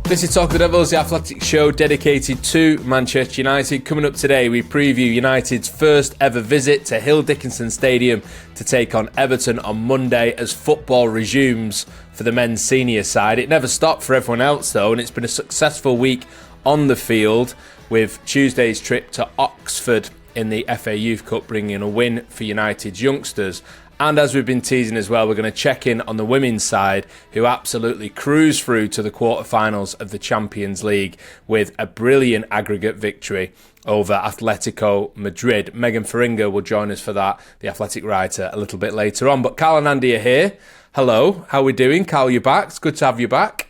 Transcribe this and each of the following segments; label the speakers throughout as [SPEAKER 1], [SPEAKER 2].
[SPEAKER 1] This is Talk of the Devils, the athletic show dedicated to Manchester United. Coming up today, we preview United's first ever visit to Hill Dickinson Stadium to take on Everton on Monday as football resumes for the men's senior side. It never stopped for everyone else though, and it's been a successful week on the field with Tuesday's trip to Oxford in the FA Youth Cup bringing a win for United's youngsters. And as we've been teasing as well, we're going to check in on the women's side, who absolutely cruised through to the quarterfinals of the Champions League with a brilliant aggregate victory over Atletico Madrid. Megan Feringa will join us for that, the Athletic writer, a little bit later on. But Carl and Andy are here. Hello, how are we doing? Carl, you're back. It's good to have you back.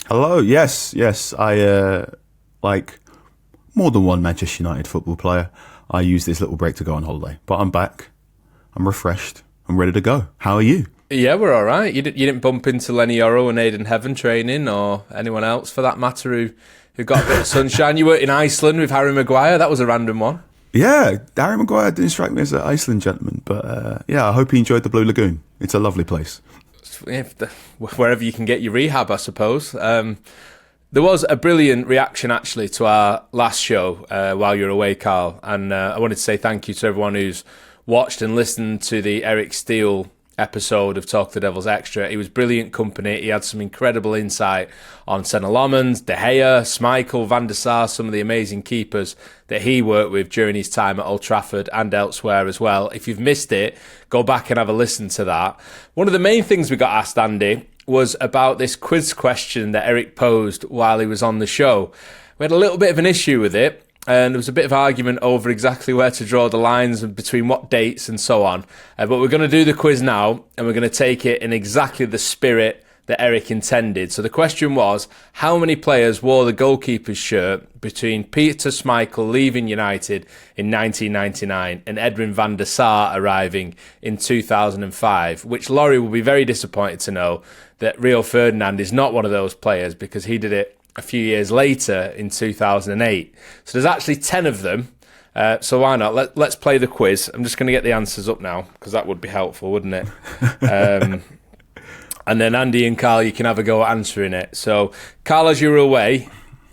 [SPEAKER 2] Hello, yes. I, like more than one Manchester United football player, I use this little break to go on holiday. But I'm back. I'm refreshed. I'm ready to go. How are you?
[SPEAKER 1] Yeah, we're all right. You didn't bump into Leny Yoro and Ayden Heaven training, or anyone else for that matter who got a bit of sunshine. You were in Iceland with Harry Maguire. That was a random one.
[SPEAKER 2] Yeah, Harry Maguire didn't strike me as an Iceland gentleman, but yeah, I hope he enjoyed the Blue Lagoon. It's a lovely place.
[SPEAKER 1] Wherever you can get your rehab, I suppose. There was a brilliant reaction actually to our last show while you were away, Carl, and I wanted to say thank you to everyone who's watched and listened to the Eric Steele episode of TotD Extra. He was brilliant company. He had some incredible insight on Senna Lomans, De Gea, Schmeichel, Van der Sar, some of the amazing keepers that he worked with during his time at Old Trafford and elsewhere as well. If you've missed it, go back and have a listen to that. One of the main things we got asked, Andy, was about this quiz question that Eric posed while he was on the show. We had a little bit of an issue with it, and there was a bit of argument over exactly where to draw the lines and between what dates and so on. But we're going to do the quiz now, and we're going to take it in exactly the spirit that Eric intended. So the question was, how many players wore the goalkeeper's shirt between Peter Schmeichel leaving United in 1999 and Edwin van der Sar arriving in 2005? Which Laurie will be very disappointed to know that Rio Ferdinand is not one of those players, because he did it a few years later in 2008. So there's actually 10 of them. So why not? Let's play the quiz. I'm just going to get the answers up now, because that would be helpful, wouldn't it? And then Andy and Carl, you can have a go at answering it. So Carl, as you were away,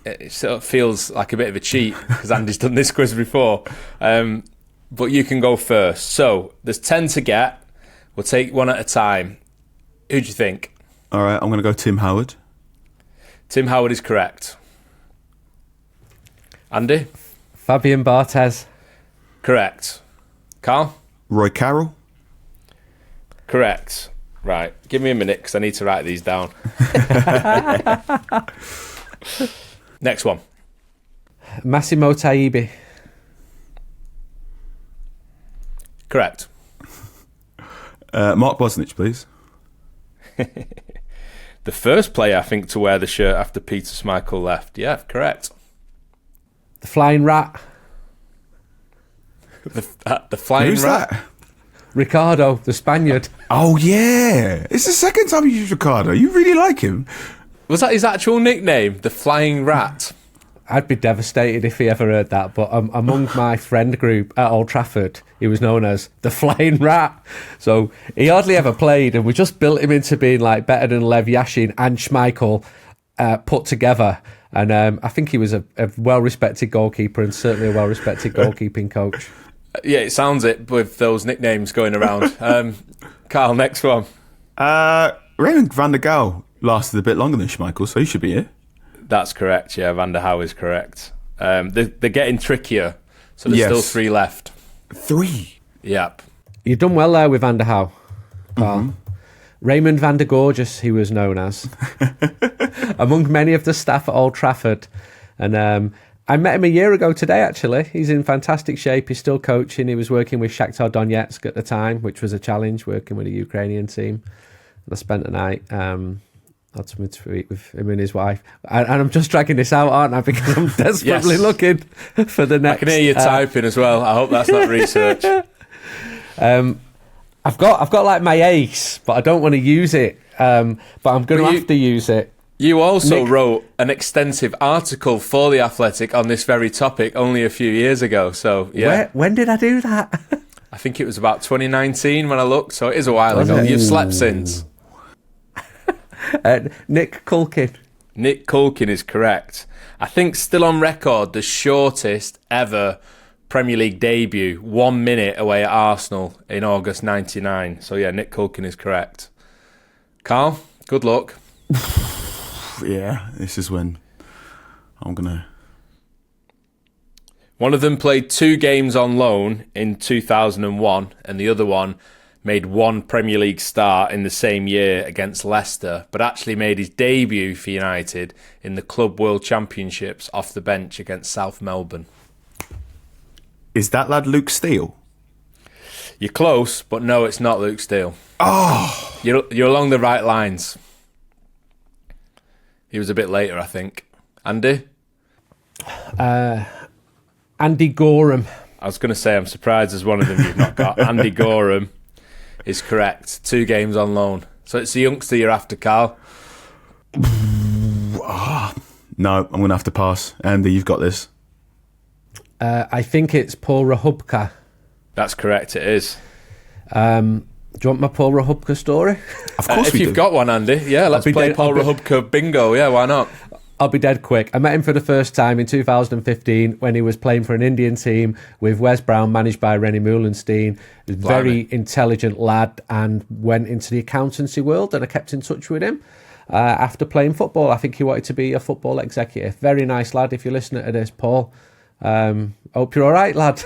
[SPEAKER 1] it sort of feels like a bit of a cheat because Andy's done this quiz before. But you can go first. So there's 10 to get. We'll take one at a time. Who do you think?
[SPEAKER 2] All right, I'm going to go Tim Howard.
[SPEAKER 1] Tim Howard is correct. Andy?
[SPEAKER 3] Fabian Barthez.
[SPEAKER 1] Correct. Carl?
[SPEAKER 2] Roy Carroll.
[SPEAKER 1] Correct. Right, give me a minute because I need to write these down. Next one.
[SPEAKER 3] Massimo Taibi.
[SPEAKER 1] Correct.
[SPEAKER 2] Mark Bosnich, please.
[SPEAKER 1] The first player, I think, to wear the shirt after Peter Schmeichel left. Yeah, correct.
[SPEAKER 3] The Flying Rat.
[SPEAKER 1] The Flying
[SPEAKER 2] Who's
[SPEAKER 1] Rat?
[SPEAKER 2] that?
[SPEAKER 3] Ricardo, the Spaniard.
[SPEAKER 2] Oh, yeah. It's the second time you used Ricardo. You really like him.
[SPEAKER 1] Was that his actual nickname? The Flying Rat?
[SPEAKER 3] I'd be devastated if he ever heard that, but among my friend group at Old Trafford, he was known as the Flying Rat. So he hardly ever played, and we just built him into being like better than Lev Yashin and Schmeichel put together. And I think he was a well-respected goalkeeper and certainly a well-respected goalkeeping coach.
[SPEAKER 1] Yeah, it sounds it with those nicknames going around. Carl, next one.
[SPEAKER 2] Raymond van der Gaal lasted a bit longer than Schmeichel, so he should be here.
[SPEAKER 1] That's correct, yeah. Van der Hauw is correct. They're getting trickier, so there's still 3 left.
[SPEAKER 2] 3?
[SPEAKER 1] Yep.
[SPEAKER 3] You've done well there with Van der Hauw, Carl. Mm-hmm. Raymond van der Gorgeous, he was known as, among many of the staff at Old Trafford. And I met him a year ago today, actually. He's in fantastic shape. He's still coaching. He was working with Shakhtar Donetsk at the time, which was a challenge, working with a Ukrainian team. And I spent the night... had something to eat with him and his wife. And I'm just dragging this out, aren't I? Because I'm desperately looking for the next...
[SPEAKER 1] I can hear you typing as well. I hope that's not research.
[SPEAKER 3] I've got like my ace, but I don't want to use it. But I'm going to have to use it.
[SPEAKER 1] You also wrote an extensive article for The Athletic on this very topic only a few years ago. So, yeah.
[SPEAKER 3] When did I do that?
[SPEAKER 1] I think it was about 2019 when I looked, so it is a while ago. You've slept since.
[SPEAKER 3] Nick Culkin.
[SPEAKER 1] Nick Culkin is correct. I think still on record, the shortest ever Premier League debut, 1 minute away at Arsenal in August 99. So yeah, Nick Culkin is correct. Carl, good luck.
[SPEAKER 2] Yeah, this is when I'm going to...
[SPEAKER 1] One of them played 2 games on loan in 2001, and the other one made 1 Premier League start in the same year against Leicester, but actually made his debut for United in the Club World Championships off the bench against South Melbourne.
[SPEAKER 2] Is that lad Luke Steele?
[SPEAKER 1] You're close, but no, it's not Luke Steele.
[SPEAKER 2] Oh!
[SPEAKER 1] You're along the right lines. He was a bit later, I think. Andy?
[SPEAKER 3] Andy Gorham.
[SPEAKER 1] I was going to say, I'm surprised there's one of them you've not got. Andy Gorham is correct. 2 games on loan. So it's the youngster you're after, Carl.
[SPEAKER 2] No, I'm going to have to pass. Andy, you've got this.
[SPEAKER 3] I think it's Paul Rahubka.
[SPEAKER 1] That's correct, it is.
[SPEAKER 3] Do you want my Paul Rahubka story?
[SPEAKER 2] Of course
[SPEAKER 1] if
[SPEAKER 2] we
[SPEAKER 1] you've
[SPEAKER 2] do.
[SPEAKER 1] got one, Andy. Yeah, let's play Paul Rahubka bingo. Yeah, why not?
[SPEAKER 3] I'll be dead quick. I met him for the first time in 2015 when he was playing for an Indian team with Wes Brown, managed by Rennie Moulenstein. He was a very intelligent lad and went into the accountancy world, and I kept in touch with him after playing football. I think he wanted to be a football executive. Very nice lad. If you're listening to this, Paul, hope you're all right, lad.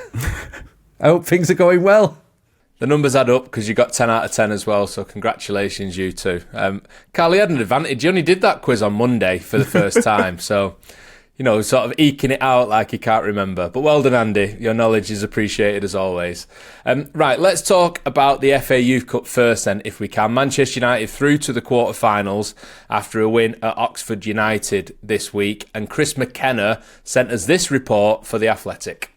[SPEAKER 3] I hope things are going well.
[SPEAKER 1] The numbers add up because you got 10 out of 10 as well, so congratulations, you two. Carl, you had an advantage. You only did that quiz on Monday for the first time, so, sort of eking it out like you can't remember. But well done, Andy. Your knowledge is appreciated as always. Right, let's talk about the FA Youth Cup first then, if we can. Manchester United through to the quarterfinals after a win at Oxford United this week, and Chris McKenna sent us this report for The Athletic.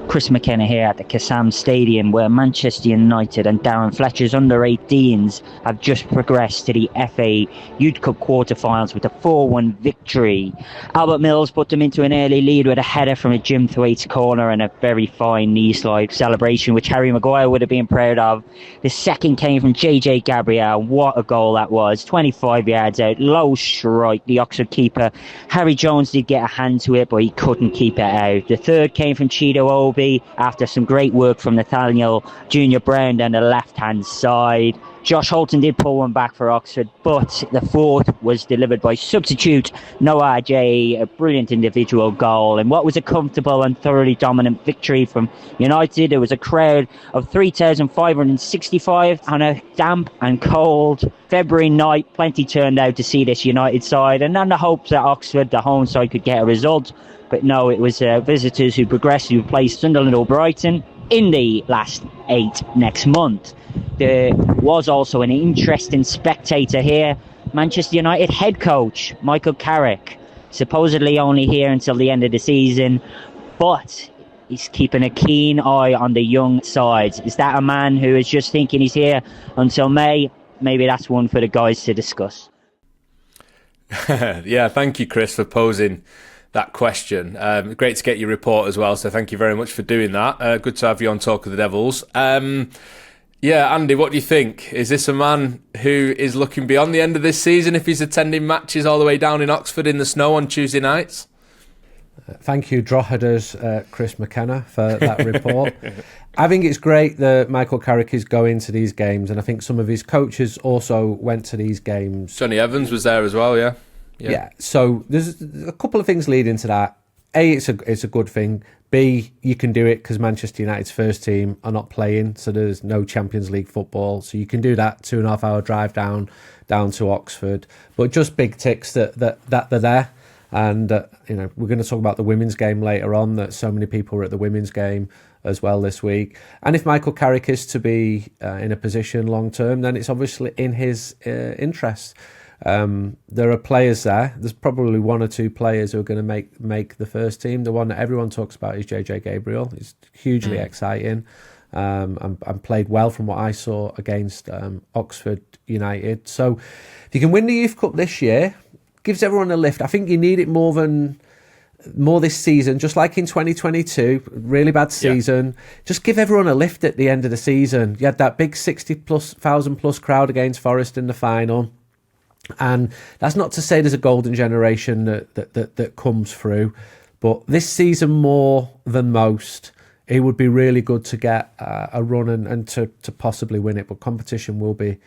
[SPEAKER 4] Chris McKenna here at the Kassam Stadium, where Manchester United and Darren Fletcher's under-18s have just progressed to the FA Youth Cup quarter-finals with a 4-1 victory. Albert Mills put them into an early lead with a header from a Jim Thwaites corner and a very fine knee-slide celebration, which Harry Maguire would have been proud of. The second came from JJ Gabriel. What a goal that was. 25 yards out, low strike. The Oxford keeper, Harry Jones, did get a hand to it, but he couldn't keep it out. The third came from Cheeto Obi after some great work from Nathaniel Junior Brown down the left-hand side. Josh Holton did pull one back for Oxford, but the fourth was delivered by substitute Noah J, a brilliant individual goal. And what was a comfortable and thoroughly dominant victory from United. There was a crowd of 3,565 on a damp and cold February night. Plenty turned out to see this United side, and on the hopes that Oxford, the home side, could get a result. But no, it was visitors who progressed, who placed Sunderland or Brighton in the last 8 next month. There was also an interesting spectator here. Manchester United head coach Michael Carrick, supposedly only here until the end of the season, but he's keeping a keen eye on the young sides. Is that a man who is just thinking he's here until May? Maybe that's one for the guys to discuss.
[SPEAKER 1] Yeah, thank you, Chris, for posing that question. Great to get your report as well, so thank you very much for doing that. Good to have you on Talk of the Devils. Yeah, Andy, what do you think? Is this a man who is looking beyond the end of this season if he's attending matches all the way down in Oxford in the snow on Tuesday nights?
[SPEAKER 3] Thank you, Drogheders, Chris McKenna, for that report. I think it's great that Michael Carrick is going to these games, and I think some of his coaches also went to these games.
[SPEAKER 1] Johnny Evans was there as well, yeah.
[SPEAKER 3] Yeah, so there's a couple of things leading to that. A, it's a good thing. B, you can do it because Manchester United's first team are not playing, so there's no Champions League football. So you can do that 2.5 hour drive down to Oxford. But just big ticks that they're there. And we're going to talk about the women's game later on, that so many people were at the women's game as well this week. And if Michael Carrick is to be in a position long term, then it's obviously in his interest. There are players there. There's probably 1 or 2 players who are going to make the first team. The one that everyone talks about is JJ Gabriel. He's hugely exciting and played well from what I saw against Oxford United. So if you can win the Youth Cup this year, gives everyone a lift. I think you need it more this season, just like in 2022, really bad season. Yeah. Just give everyone a lift at the end of the season. You had that big 60,000 plus crowd against Forest in the final. And that's not to say there's a golden generation that comes through, but this season more than most, it would be really good to get a run and to possibly win it. But competition will be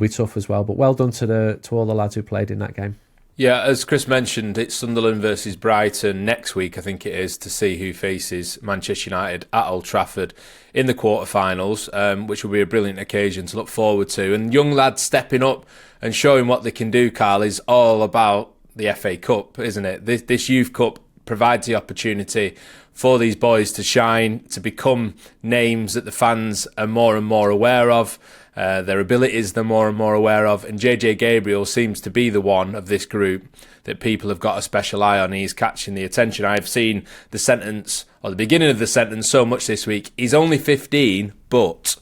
[SPEAKER 3] tough as well. But well done to all the lads who played in that game.
[SPEAKER 1] Yeah, as Chris mentioned, it's Sunderland versus Brighton next week, I think it is, to see who faces Manchester United at Old Trafford in the quarterfinals, which will be a brilliant occasion to look forward to. And young lads stepping up and showing what they can do, Carl, is all about the FA Cup, isn't it? This Youth Cup provides the opportunity for these boys to shine, to become names that the fans are more and more aware of. Their abilities they're more and more aware of, and JJ Gabriel seems to be the one of this group that people have got a special eye on. He's catching the attention. I've seen the sentence, or the beginning of the sentence, so much this week. He's only 15, but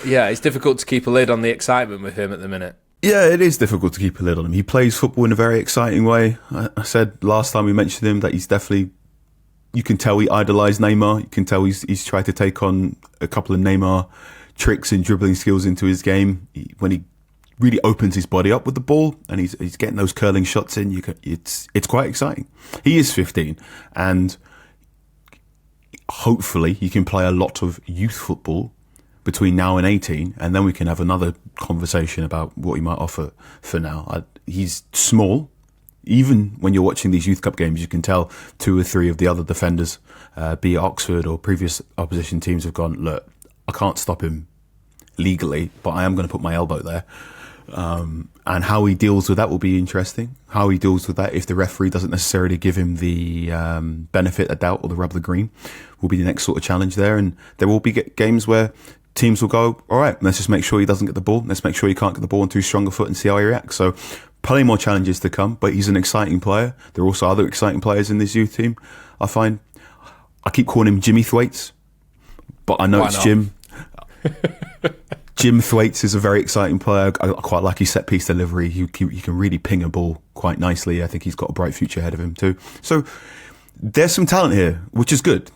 [SPEAKER 1] yeah, it's difficult to keep a lid on the excitement with him at the minute.
[SPEAKER 2] Yeah, it is difficult to keep a lid on him. He plays football in a very exciting way. I said last time we mentioned him that he's definitely, you can tell he idolised Neymar. You can tell he's tried to take on a couple of Neymar tricks and dribbling skills into his game. When he really opens his body up with the ball and he's getting those curling shots in, it's quite exciting. He is 15, and hopefully he can play a lot of youth football between now and 18, and then we can have another conversation about what he might offer for now. He's small. Even when you're watching these Youth Cup games, you can tell 2 or 3 of the other defenders, be it Oxford or previous opposition teams, have gone, look, I can't stop him legally, but I am going to put my elbow there. And how he deals with that will be interesting. How he deals with that, if the referee doesn't necessarily give him the benefit of doubt or the rub of the green, will be the next sort of challenge there. And there will be games where teams will go, all right, let's just make sure he doesn't get the ball. Let's make sure he can't get the ball on too strong a foot and see how he reacts. So plenty more challenges to come, but he's an exciting player. There are also other exciting players in this youth team. I keep calling him Jimmy Thwaites, but I know it's Jim. Jim Thwaites is a very exciting player. I quite like his set piece delivery. He can really ping a ball quite nicely. I think he's got a bright future ahead of him too. So there's some talent here, which is good.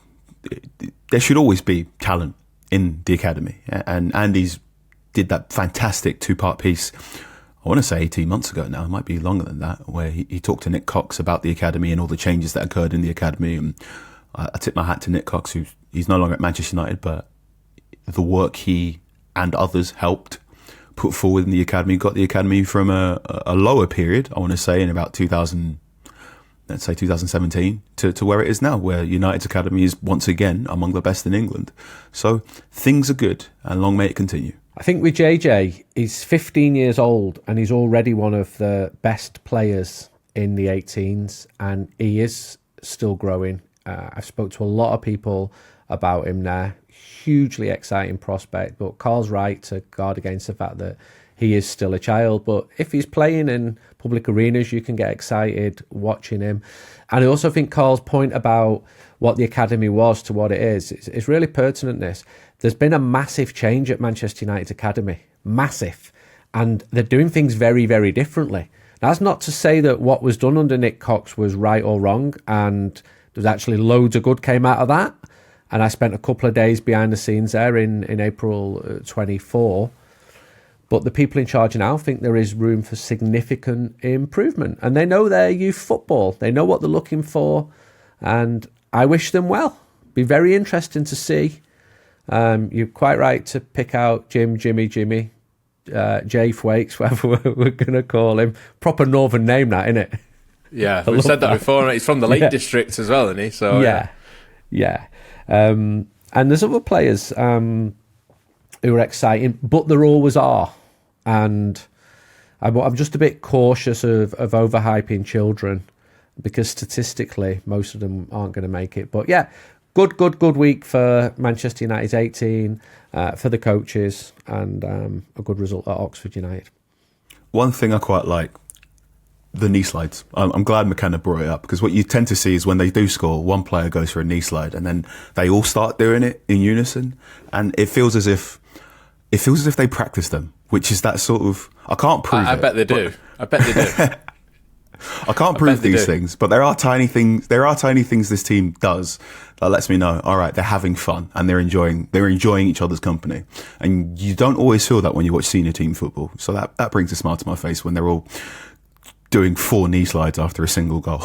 [SPEAKER 2] There should always be talent in the academy. And Andy's did that fantastic 2-part piece, I want to say 18 months ago now, it might be longer than that, where he talked to Nick Cox about the academy and all the changes that occurred in the academy. And I tip my hat to Nick Cox, he's no longer at Manchester United, but the work he and others helped put forward in the academy got the academy from a lower period, I want to say, in about 2017 to where it is now, where United's academy is once again among the best in England. So things are good, and long may it continue.
[SPEAKER 3] I think with JJ, he's 15 years old and he's already one of the best players in the 18s, and he is still growing. I've spoke to a lot of people about him now. Hugely exciting prospect, but Carl's right to guard against the fact that he is still a child. But if he's playing in public arenas, you can get excited watching him. And I also think Carl's point about what the academy was to what it is, it's really pertinent, this. There's been a massive change at Manchester United's academy. Massive. And they're doing things very, very differently. Now, that's not to say that what was done under Nick Cox was right or wrong, and there's actually loads of good came out of that. And I spent a couple of days behind the scenes there in April 24. But the people in charge now think there is room for significant improvement. And they know their youth football. They know what they're looking for. And I wish them well. Be very interesting to see. You're quite right to pick out Jimmy, Jay Thwaites, whatever we're going to call him. Proper northern name, that, isn't it?
[SPEAKER 1] Yeah, we've said that before. He's from the Lake District as well, isn't he? So
[SPEAKER 3] yeah. And there's other players who are exciting, but there always are. And I'm just a bit cautious of overhyping children, because statistically, most of them aren't going to make it. But yeah, good week for Manchester United's 18, for the coaches, and a good result at Oxford United.
[SPEAKER 2] One thing I quite like, the knee slides. I'm glad McKenna brought it up, because what you tend to see is when they do score, one player goes for a knee slide and then they all start doing it in unison, and it feels as if they practice them, which is that sort of, I can't prove it.
[SPEAKER 1] I bet they do. I bet they do.
[SPEAKER 2] I can't prove these things, but there are tiny things. There are tiny things this team does that lets me know. All right, they're having fun and they're enjoying each other's company. And you don't always feel that when you watch senior team football. So that brings a smile to my face when they're all doing 4 knee slides after a single goal.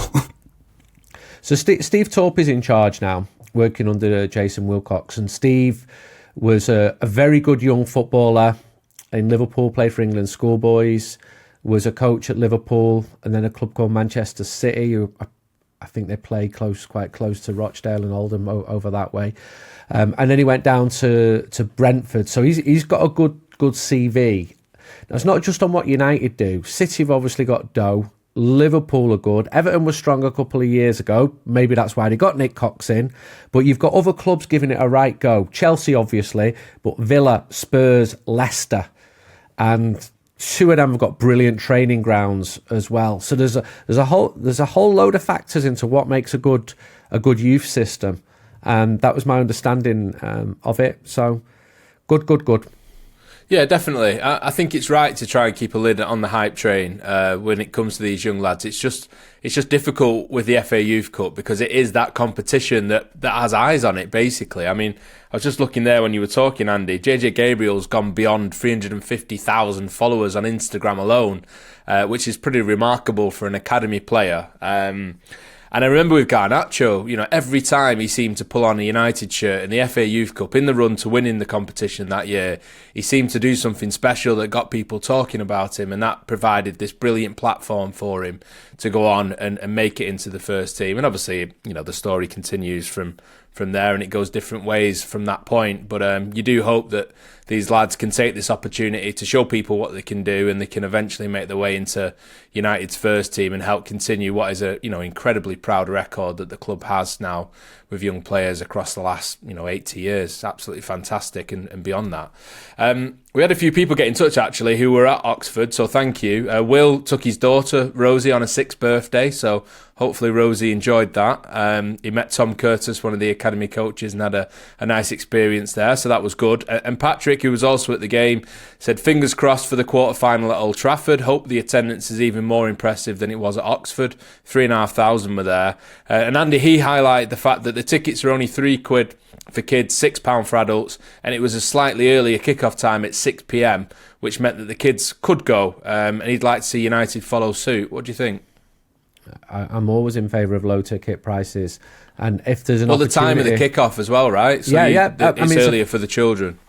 [SPEAKER 3] So Steve Torp is in charge now, working under Jason Wilcox, and Steve was a very good young footballer in Liverpool, played for England schoolboys, was a coach at Liverpool, and then a club called Manchester City, who I think they play quite close to Rochdale and Oldham over that way. And then he went down to Brentford. So he's got a good CV. Now, it's not just on what United do. City have obviously got dough. Liverpool are good. Everton was strong a couple of years ago. Maybe that's why they got Nick Cox in. But you've got other clubs giving it a right go. Chelsea, obviously, but Villa, Spurs, Leicester. And 2 of them have got brilliant training grounds as well. So there's a whole load of factors into what makes a good youth system. And that was my understanding of it. So good.
[SPEAKER 1] Yeah, definitely. I think it's right to try and keep a lid on the hype train when it comes to these young lads. It's just difficult with the FA Youth Cup because it is that competition that has eyes on it, basically. I mean, I was just looking there when you were talking, Andy. JJ Gabriel's gone beyond 350,000 followers on Instagram alone, which is pretty remarkable for an academy player. And I remember with Garnacho, every time he seemed to pull on a United shirt in the FA Youth Cup, in the run to winning the competition that year, he seemed to do something special that got people talking about him, and that provided this brilliant platform for him to go on and make it into the first team. And obviously, the story continues from there, and it goes different ways from that point. But you do hope that these lads can take this opportunity to show people what they can do, and they can eventually make their way into United's first team and help continue what is a incredibly proud record that the club has now with young players across the last 80 years. Absolutely fantastic, and beyond that. We had a few people get in touch actually who were at Oxford, so thank you. Will took his daughter Rosie on a 6th birthday, so hopefully Rosie enjoyed that. He met Tom Curtis, one of the academy coaches, and had a nice experience there, so that was good. And Patrick, who was also at the game, said fingers crossed for the quarter-final at Old Trafford. Hope the attendance is even more impressive than it was at Oxford. 3,500 were there. And Andy, he highlighted the fact that the tickets are only £3 for kids, £6 for adults, and it was a slightly earlier kick-off time at 6 p.m, which meant that the kids could go, and he'd like to see United follow suit. What do you think?
[SPEAKER 3] I'm always in favour of low ticket prices, and if there's an opportunity...
[SPEAKER 1] the time of the kick-off as well, right? So it's earlier for the children.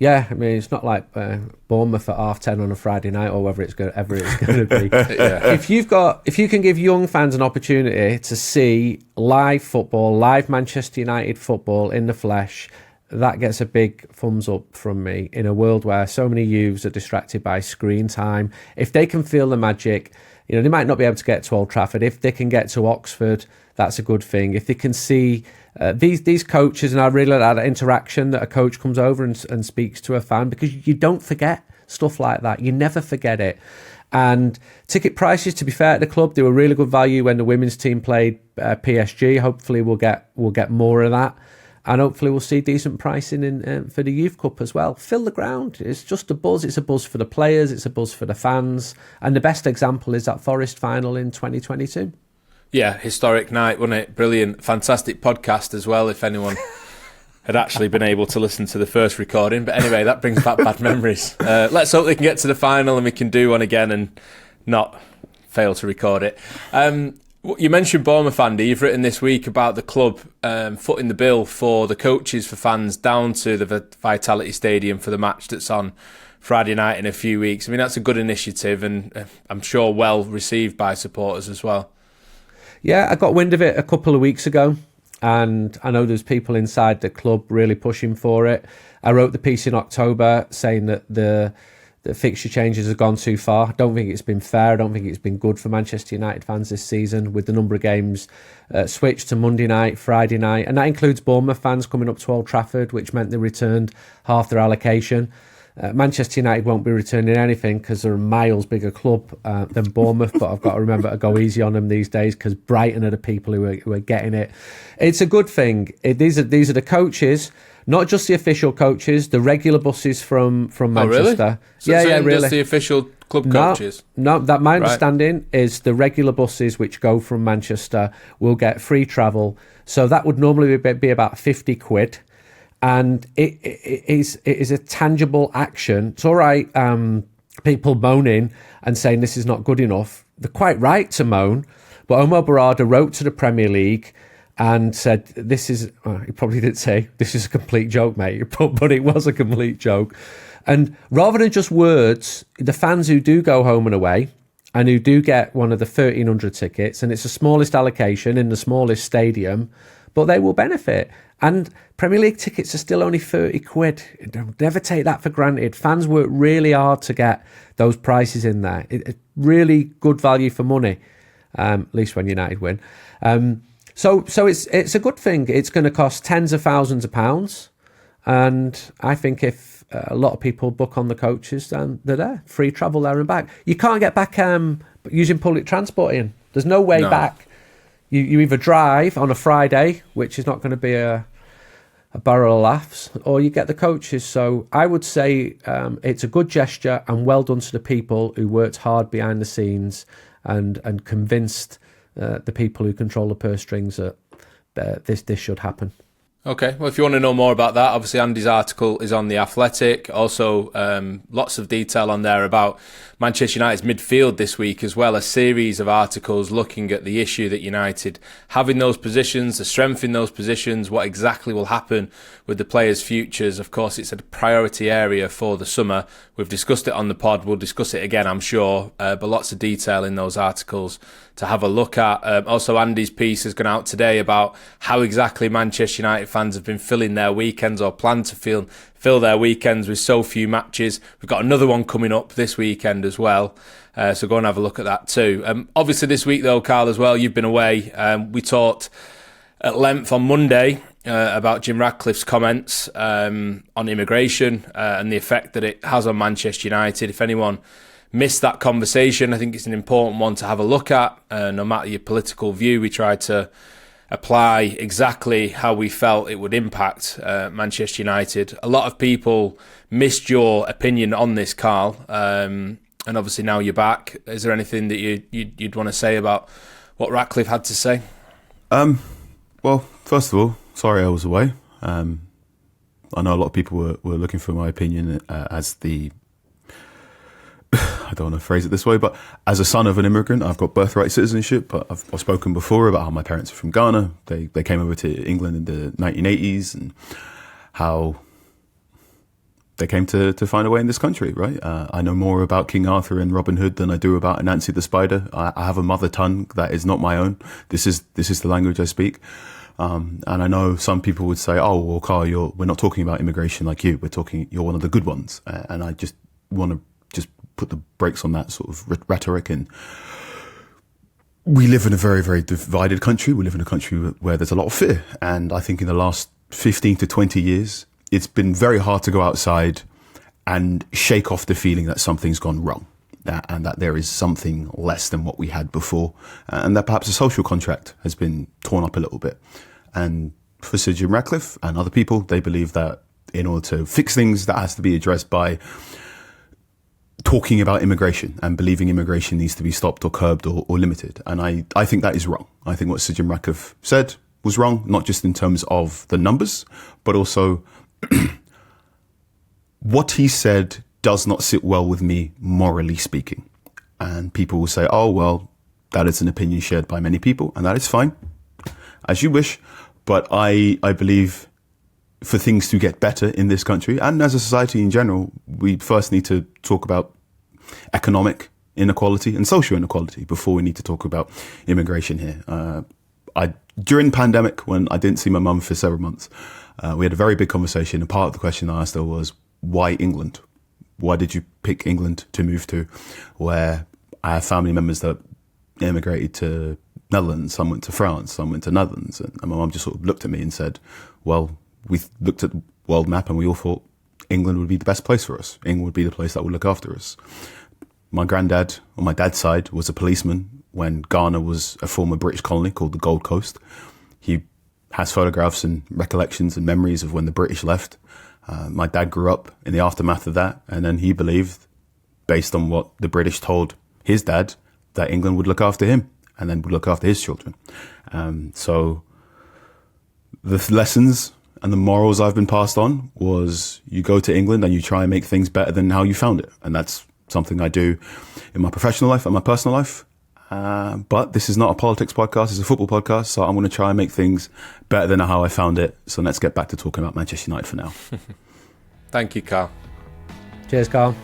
[SPEAKER 3] Yeah, I mean, it's not like Bournemouth at 10:30 on a Friday night, or whether it's going to be.
[SPEAKER 1] Yeah.
[SPEAKER 3] If you can give young fans an opportunity to see live football, live Manchester United football in the flesh, that gets a big thumbs up from me. In a world where so many youths are distracted by screen time, if they can feel the magic, they might not be able to get to Old Trafford. If they can get to Oxford, that's a good thing. If they can see these coaches, and I really like that interaction that a coach comes over and speaks to a fan, because you don't forget stuff like that. You never forget it. And ticket prices, to be fair, at the club, they were really good value when the women's team played PSG. Hopefully we'll get more of that. And hopefully we'll see decent pricing in for the Youth Cup as well. Fill the ground. It's just a buzz. It's a buzz for the players. It's a buzz for the fans. And the best example is that Forest final in 2022.
[SPEAKER 1] Yeah, historic night, wasn't it? Brilliant. Fantastic podcast as well, if anyone had actually been able to listen to the first recording. But anyway, that brings back bad memories. Let's hope they can get to the final and we can do one again and not fail to record it. You mentioned Bournemouth, Andy. You've written this week about the club footing the bill for the coaches for fans down to the Vitality Stadium for the match that's on Friday night in a few weeks. I mean, that's a good initiative, and I'm sure well received by supporters as well.
[SPEAKER 3] Yeah, I got wind of it a couple of weeks ago, and I know there's people inside the club really pushing for it. I wrote the piece in October saying that the fixture changes have gone too far. I don't think it's been fair. I don't think it's been good for Manchester United fans this season, with the number of games switched to Monday night, Friday night, and that includes Bournemouth fans coming up to Old Trafford, which meant they returned half their allocation. Manchester United won't be returning anything because they're a miles bigger club than Bournemouth, but I've got to remember to go easy on them these days because Brighton are the people who are getting it. It's a good thing. These are the coaches, not just the official coaches, the regular buses from Manchester.
[SPEAKER 1] Oh, really?
[SPEAKER 3] Yeah,
[SPEAKER 1] really.
[SPEAKER 3] Does
[SPEAKER 1] the official club coaches?
[SPEAKER 3] No, that my
[SPEAKER 1] Right.
[SPEAKER 3] understanding is the regular buses which go from Manchester will get free travel. So that would normally be about 50 quid. And it is a tangible action. It's all right, people moaning and saying this is not good enough. They're quite right to moan. But Omar Barada wrote to the Premier League and said, this is, he probably didn't say, this is a complete joke, mate, but it was a complete joke. And rather than just words, the fans who do go home and away and who do get one of the 1,300 tickets, and it's the smallest allocation in the smallest stadium, but they will benefit. And Premier League tickets are still only 30 quid. Don't never take that for granted. Fans work really hard to get those prices in there. It's really good value for money, at least when United win. So it's a good thing. It's going to cost tens of thousands of pounds. And I think if a lot of people book on the coaches, then they're there. Free travel there and back. You can't get back using public transport in. There's no way back. You either drive on a Friday, which is not going to be a barrel of laughs, or you get the coaches. So I would say it's a good gesture and well done to the people who worked hard behind the scenes and convinced the people who control the purse strings that this should happen.
[SPEAKER 1] Okay, well, if you want to know more about that, obviously Andy's article is on The Athletic. Also, lots of detail on there about Manchester United's midfield this week as well. A series of articles looking at the issue that United have in those positions, the strength in those positions, what exactly will happen with the players' futures. Of course, it's a priority area for the summer. We've discussed it on the pod. We'll discuss it again, I'm sure. But lots of detail in those articles to have a look at. Also, Andy's piece has gone out today about how exactly Manchester United fans have been filling their weekends or plan to fill their weekends with so few matches. We've got another one coming up this weekend as well. So go and have a look at that too. Obviously this week though, Carl, as well, you've been away. We talked at length on Monday about Jim Ratcliffe's comments on immigration and the effect that it has on Manchester United. If anyone missed that conversation, I think it's an important one to have a look at. No matter your political view, we tried to apply exactly how we felt it would impact Manchester United. A lot of people missed your opinion on this, Carl, and obviously now you're back. Is there anything that you'd want to say about what Ratcliffe had to say?
[SPEAKER 2] Well, first of all, sorry I was away. I know a lot of people were looking for my opinion as the I don't want to phrase it this way, but as a son of an immigrant, I've got birthright citizenship. But I've spoken before about how my parents are from Ghana. They came over to England in the 1980s and how they came to find a way in this country, right? I know more about King Arthur and Robin Hood than I do about Anansi the Spider. I have a mother tongue that is not my own. This is the language I speak. And I know some people would say, oh, well, Carl, we're not talking about immigration like you. You're one of the good ones. And I just want to put the brakes on that sort of rhetoric. And we live in a very, very divided country. We live in a country where there's a lot of fear. And I think in the last 15 to 20 years, it's been very hard to go outside and shake off the feeling that something's gone wrong and that there is something less than what we had before, and that perhaps a social contract has been torn up a little bit. And for Sir Jim Ratcliffe and other people, they believe that in order to fix things, that has to be addressed by talking about immigration and believing immigration needs to be stopped or curbed or limited. And I think that is wrong. I think what Sir Jim Ratcliffe said was wrong, not just in terms of the numbers, but also what he said does not sit well with me, morally speaking. And people will say, oh, well, that is an opinion shared by many people, and that is fine, as you wish. But I believe for things to get better in this country and as a society in general, we first need to talk about economic inequality and social inequality before we need to talk about immigration here. During the pandemic, when I didn't see my mum for several months, we had a very big conversation, and part of the question I asked her was, why England? Why did you pick England to move to, where I have family members that immigrated to Netherlands, some went to France, some went to Netherlands, and my mum just sort of looked at me and said, well, we looked at the world map and we all thought England would be the best place for us. England would be the place that would look after us. My granddad, on my dad's side, was a policeman when Ghana was a former British colony called the Gold Coast. He has photographs and recollections and memories of when the British left. My dad grew up in the aftermath of that, and then he believed based on what the British told his dad, that England would look after him and then would look after his children. So the lessons and the morals I've been passed on was you go to England and you try and make things better than how you found it. And that's something I do in my professional life and my personal life. But this is not a politics podcast, it's a football podcast. So I'm going to try and make things better than how I found it. So let's get back to talking about Manchester United for now.
[SPEAKER 1] Thank you, Carl.
[SPEAKER 3] Cheers, Carl.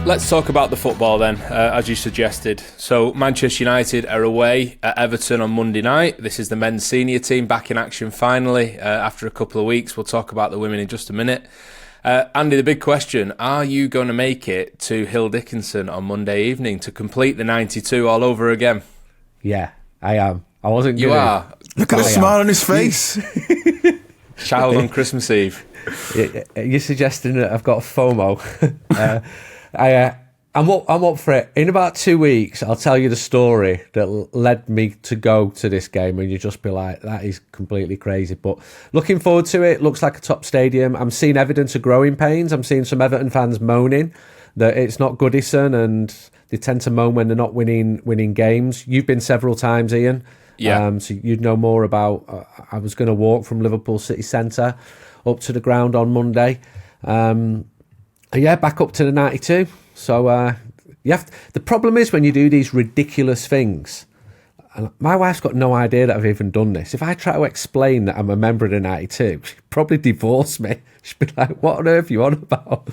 [SPEAKER 1] Let's talk about the football then, as you suggested. So Manchester United are away at Everton on Monday night. This is the men's senior team back in action finally after a couple of weeks. We'll talk about the women in just a minute. Andy, the big question, are you going to make it to Hill Dickinson on Monday evening to complete the 92 all over again?
[SPEAKER 3] Yeah, I am. I wasn't
[SPEAKER 1] You
[SPEAKER 3] gonna...
[SPEAKER 1] are?
[SPEAKER 2] Look at the smile on his face.
[SPEAKER 1] Child on Christmas Eve.
[SPEAKER 3] You're suggesting that I've got FOMO. I'm up for it. In about 2 weeks, I'll tell you the story that led me to go to this game, and you just be like, that is completely crazy. But looking forward to it. Looks like a top stadium. I'm seeing evidence of growing pains. I'm seeing some Everton fans moaning that it's not Goodison, and they tend to moan when they're not winning games. You've been several times, Ian.
[SPEAKER 1] Yeah.
[SPEAKER 3] So you'd know more about... I was going to walk from Liverpool City Centre up to the ground on Monday. Back up to the 92. So the problem is when you do these ridiculous things, and my wife's got no idea that I've even done this. If I try to explain that I'm a member of the 92, she'd probably divorce me. She'd be like, what on earth are you on about?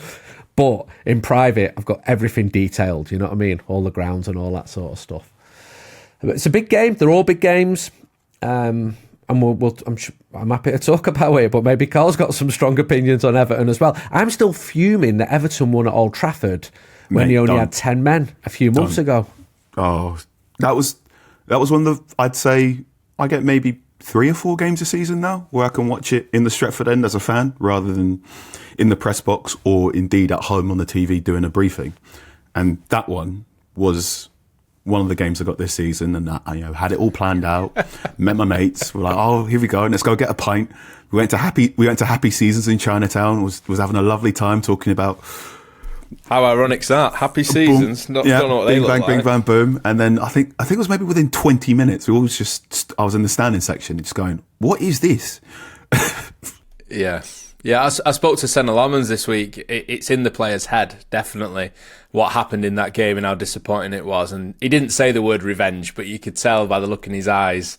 [SPEAKER 3] But in private, I've got everything detailed, you know what I mean? All the grounds and all that sort of stuff. It's a big game. They're all big games. And I'm happy to talk about it, but maybe Carl's got some strong opinions on Everton as well. I'm still fuming that Everton won at Old Trafford when he only had 10 men a few months ago.
[SPEAKER 2] Oh, that was one of the, I'd say, I get maybe 3 or 4 games a season now where I can watch it in the Stretford end as a fan rather than in the press box or indeed at home on the TV doing a briefing. And that one was one of the games I got this season, and I had it all planned out. Met my mates. We're like, oh, here we go, and let's go get a pint. We went to Happy Seasons in Chinatown. Was having a lovely time talking about
[SPEAKER 1] how ironic's that? Happy Seasons. Don't know what they look like.
[SPEAKER 2] Bing bang boom. And then I think it was maybe within 20 minutes. I was in the standing section, just going, what is this?
[SPEAKER 1] Yeah. I spoke to Senna Lamans this week. It's in the player's head, definitely, what happened in that game and how disappointing it was. And he didn't say the word revenge, but you could tell by the look in his eyes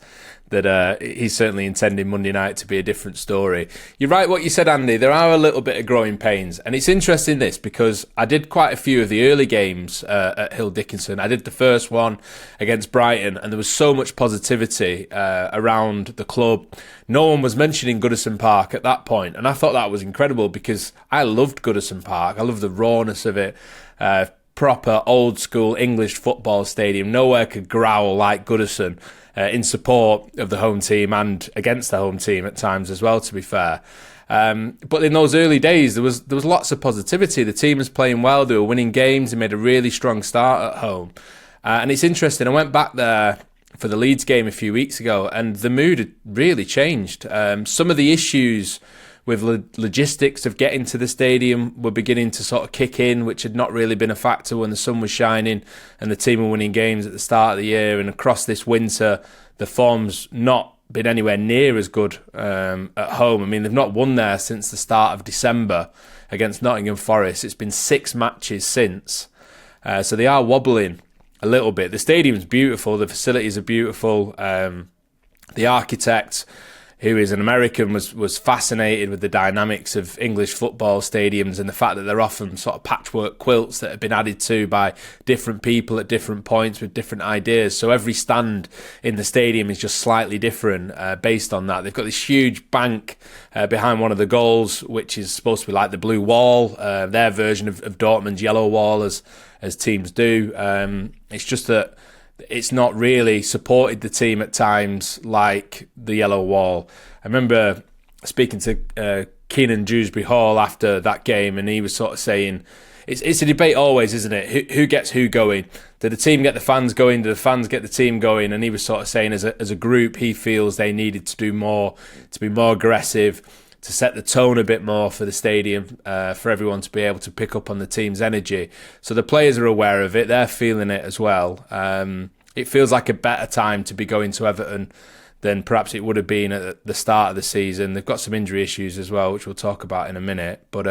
[SPEAKER 1] that he's certainly intending Monday night to be a different story. You're right what you said, Andy. There are a little bit of growing pains. And it's interesting this because I did quite a few of the early games at Hill Dickinson. I did the first one against Brighton, and there was so much positivity around the club. No one was mentioning Goodison Park at that point, and I thought that was incredible because I loved Goodison Park. I loved the rawness of it. Proper old school English football stadium. Nowhere could growl like Goodison. In support of the home team and against the home team at times as well, to be fair. But in those early days, there was lots of positivity. The team was playing well. They were winning games. They made a really strong start at home. And it's interesting. I went back there for the Leeds game a few weeks ago, and the mood had really changed. Some of the issues with logistics of getting to the stadium were beginning to sort of kick in, which had not really been a factor when the sun was shining and the team were winning games at the start of the year. And across this winter, the form's not been anywhere near as good at home. I mean, they've not won there since the start of December against Nottingham Forest. It's been 6 matches since. So they are wobbling a little bit. The stadium's beautiful. The facilities are beautiful. The architect, who is an American, was fascinated with the dynamics of English football stadiums and the fact that they're often sort of patchwork quilts that have been added to by different people at different points with different ideas. So every stand in the stadium is just slightly different based on that. They've got this huge bank behind one of the goals, which is supposed to be like the blue wall, their version of Dortmund's yellow wall, as teams do. It's just that it's not really supported the team at times like the yellow wall. I remember speaking to Keenan Dewsbury Hall after that game, and he was sort of saying, it's a debate always, isn't it? Who gets who going? Did the team get the fans going? Did the fans get the team going? And he was sort of saying as a group, he feels they needed to do more, to be more aggressive, set the tone a bit more for the stadium, for everyone to be able to pick up on the team's energy. So the players are aware of it. They're feeling it as well. It feels like a better time to be going to Everton than perhaps it would have been at the start of the season. They've got some injury issues as well, which we'll talk about in a minute. But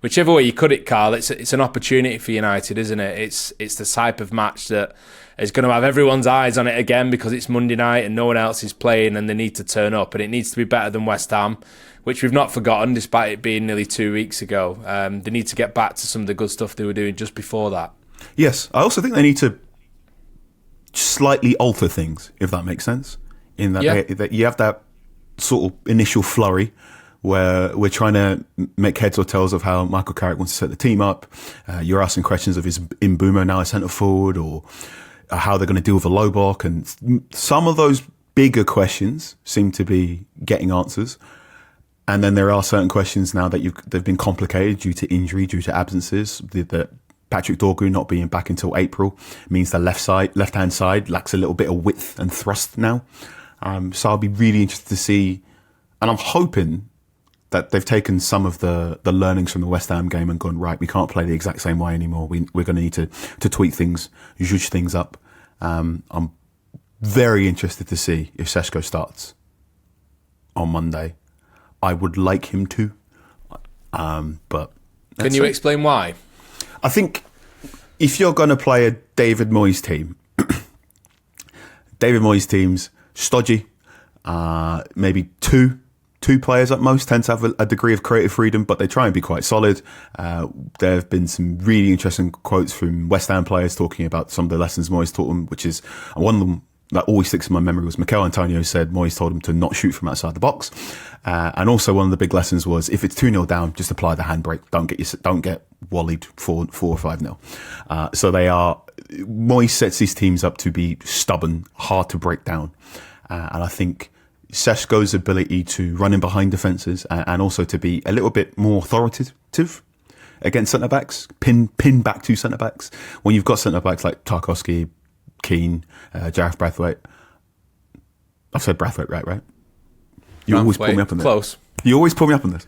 [SPEAKER 1] whichever way you cut it, Carl, it's an opportunity for United, isn't it? It's the type of match that is going to have everyone's eyes on it again because it's Monday night and no one else is playing and they need to turn up. And it needs to be better than West Ham, which we've not forgotten despite it being nearly 2 weeks ago. They need to get back to some of the good stuff they were doing just before that.
[SPEAKER 2] Yes, I also think they need to slightly alter things, if that makes sense. In that, that you have that sort of initial flurry where we're trying to make heads or tails of how Michael Carrick wants to set the team up. You're asking questions of is Mbeumo now a centre forward, or how they're going to deal with a low block, and some of those bigger questions seem to be getting answers. And then there are certain questions now that they've been complicated due to injury, due to absences. The Patrick Dorgu not being back until April means the left-hand side lacks a little bit of width and thrust now. So I'll be really interested to see, and I'm hoping that they've taken some of the learnings from the West Ham game and gone, right, we can't play the exact same way anymore. We're going to need to tweak things, zhuzh things up. I'm very interested to see if Šeško starts on Monday. I would like him to, but...
[SPEAKER 1] Can you explain why?
[SPEAKER 2] I think if you're going to play a David Moyes team, David Moyes teams, stodgy, maybe two players at most tend to have a degree of creative freedom, but they try and be quite solid. There have been some really interesting quotes from West Ham players talking about some of the lessons Moyes taught them, which is, and one of them that always sticks in my memory was Mikel Antonio said Moyes told him to not shoot from outside the box. And also one of the big lessons was if it's 2-0 down, just apply the handbrake. Don't get wallied 4 or 5-0. So Moyes sets these teams up to be stubborn, hard to break down. And I think Šeško's ability to run in behind defences and also to be a little bit more authoritative against centre-backs, pin back to centre-backs. When you've got centre-backs like Tarkowski, Keane, Gareth Braithwaite. I've said Braithwaite right? You always pull me up on this.
[SPEAKER 1] Close.
[SPEAKER 2] You always pull me up on this.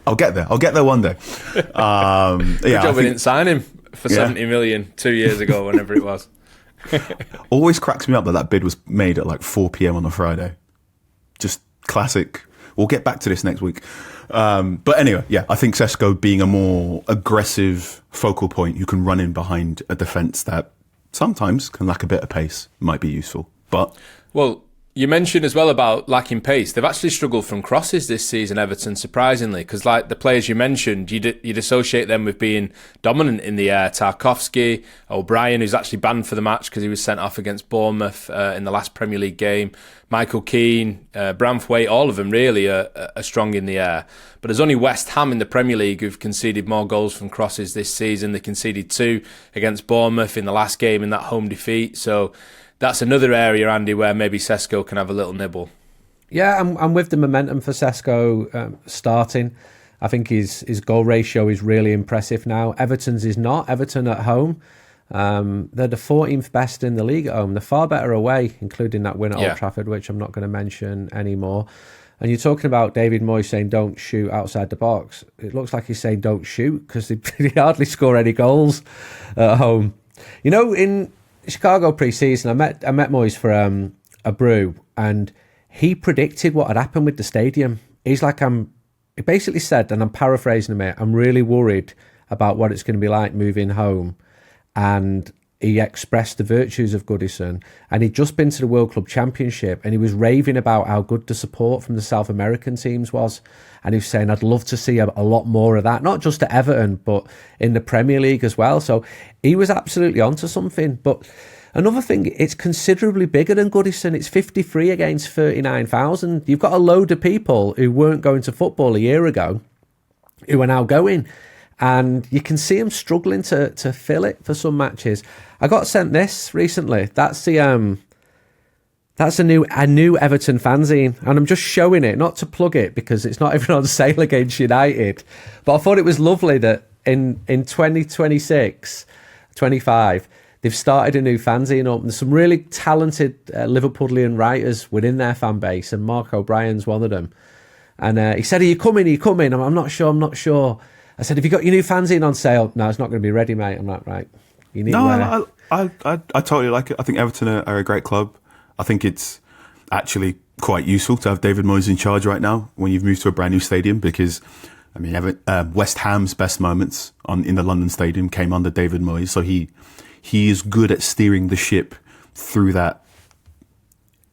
[SPEAKER 2] I'll get there one day.
[SPEAKER 1] Good job we didn't sign him for 70 million 2 years ago, whenever it was.
[SPEAKER 2] Always cracks me up that bid was made at like 4 p.m. on a Friday. Just classic. We'll get back to this next week. But anyway, I think Šeško being a more aggressive focal point who can run in behind a defence that sometimes can lack a bit of pace might be useful. But
[SPEAKER 1] well, you mentioned as well about lacking pace. They've actually struggled from crosses this season, Everton, surprisingly, because like the players you mentioned, you'd associate them with being dominant in the air. Tarkowski, O'Brien, who's actually banned for the match because he was sent off against Bournemouth in the last Premier League game. Michael Keane, Branthwaite, all of them really are strong in the air. But there's only West Ham in the Premier League who've conceded more goals from crosses this season. They conceded 2 against Bournemouth in the last game in that home defeat. So that's another area, Andy, where maybe Šeško can have a little nibble.
[SPEAKER 3] Yeah, I'm with the momentum for Šeško starting. I think his goal ratio is really impressive now. Everton's is not. Everton at home, they're the 14th best in the league at home. They're far better away, including that win at Old Trafford, which I'm not going to mention anymore. And you're talking about David Moyes saying don't shoot outside the box. It looks like he's saying don't shoot because they hardly score any goals at home. You know, in Chicago pre-season, I met Moyes for a brew, and he predicted what had happened with the stadium. He basically said, and I'm paraphrasing him here, I'm really worried about what it's going to be like moving home. And he expressed the virtues of Goodison, and he'd just been to the World Club Championship, and he was raving about how good the support from the South American teams was. And he was saying, I'd love to see a lot more of that, not just at Everton, but in the Premier League as well. So he was absolutely onto something. But another thing, it's considerably bigger than Goodison. It's 53 against 39,000. You've got a load of people who weren't going to football a year ago who are now going. And you can see them struggling to fill it for some matches. I got sent this recently. That's a new Everton fanzine, and I'm just showing it, not to plug it because it's not even on sale against United. But I thought it was lovely that in 2026, 25, they've started a new fanzine up. There's some really talented Liverpudlian writers within their fan base, and Mark O'Brien's one of them. And he said, are you coming? I'm not sure. I said, have you got your new fanzine on sale? No, it's not going to be ready, mate. I'm like, right. You need
[SPEAKER 2] No, I totally like it. I think Everton are a great club. I think it's actually quite useful to have David Moyes in charge right now when you've moved to a brand new stadium, because I mean, West Ham's best moments in the London Stadium came under David Moyes, so he is good at steering the ship through that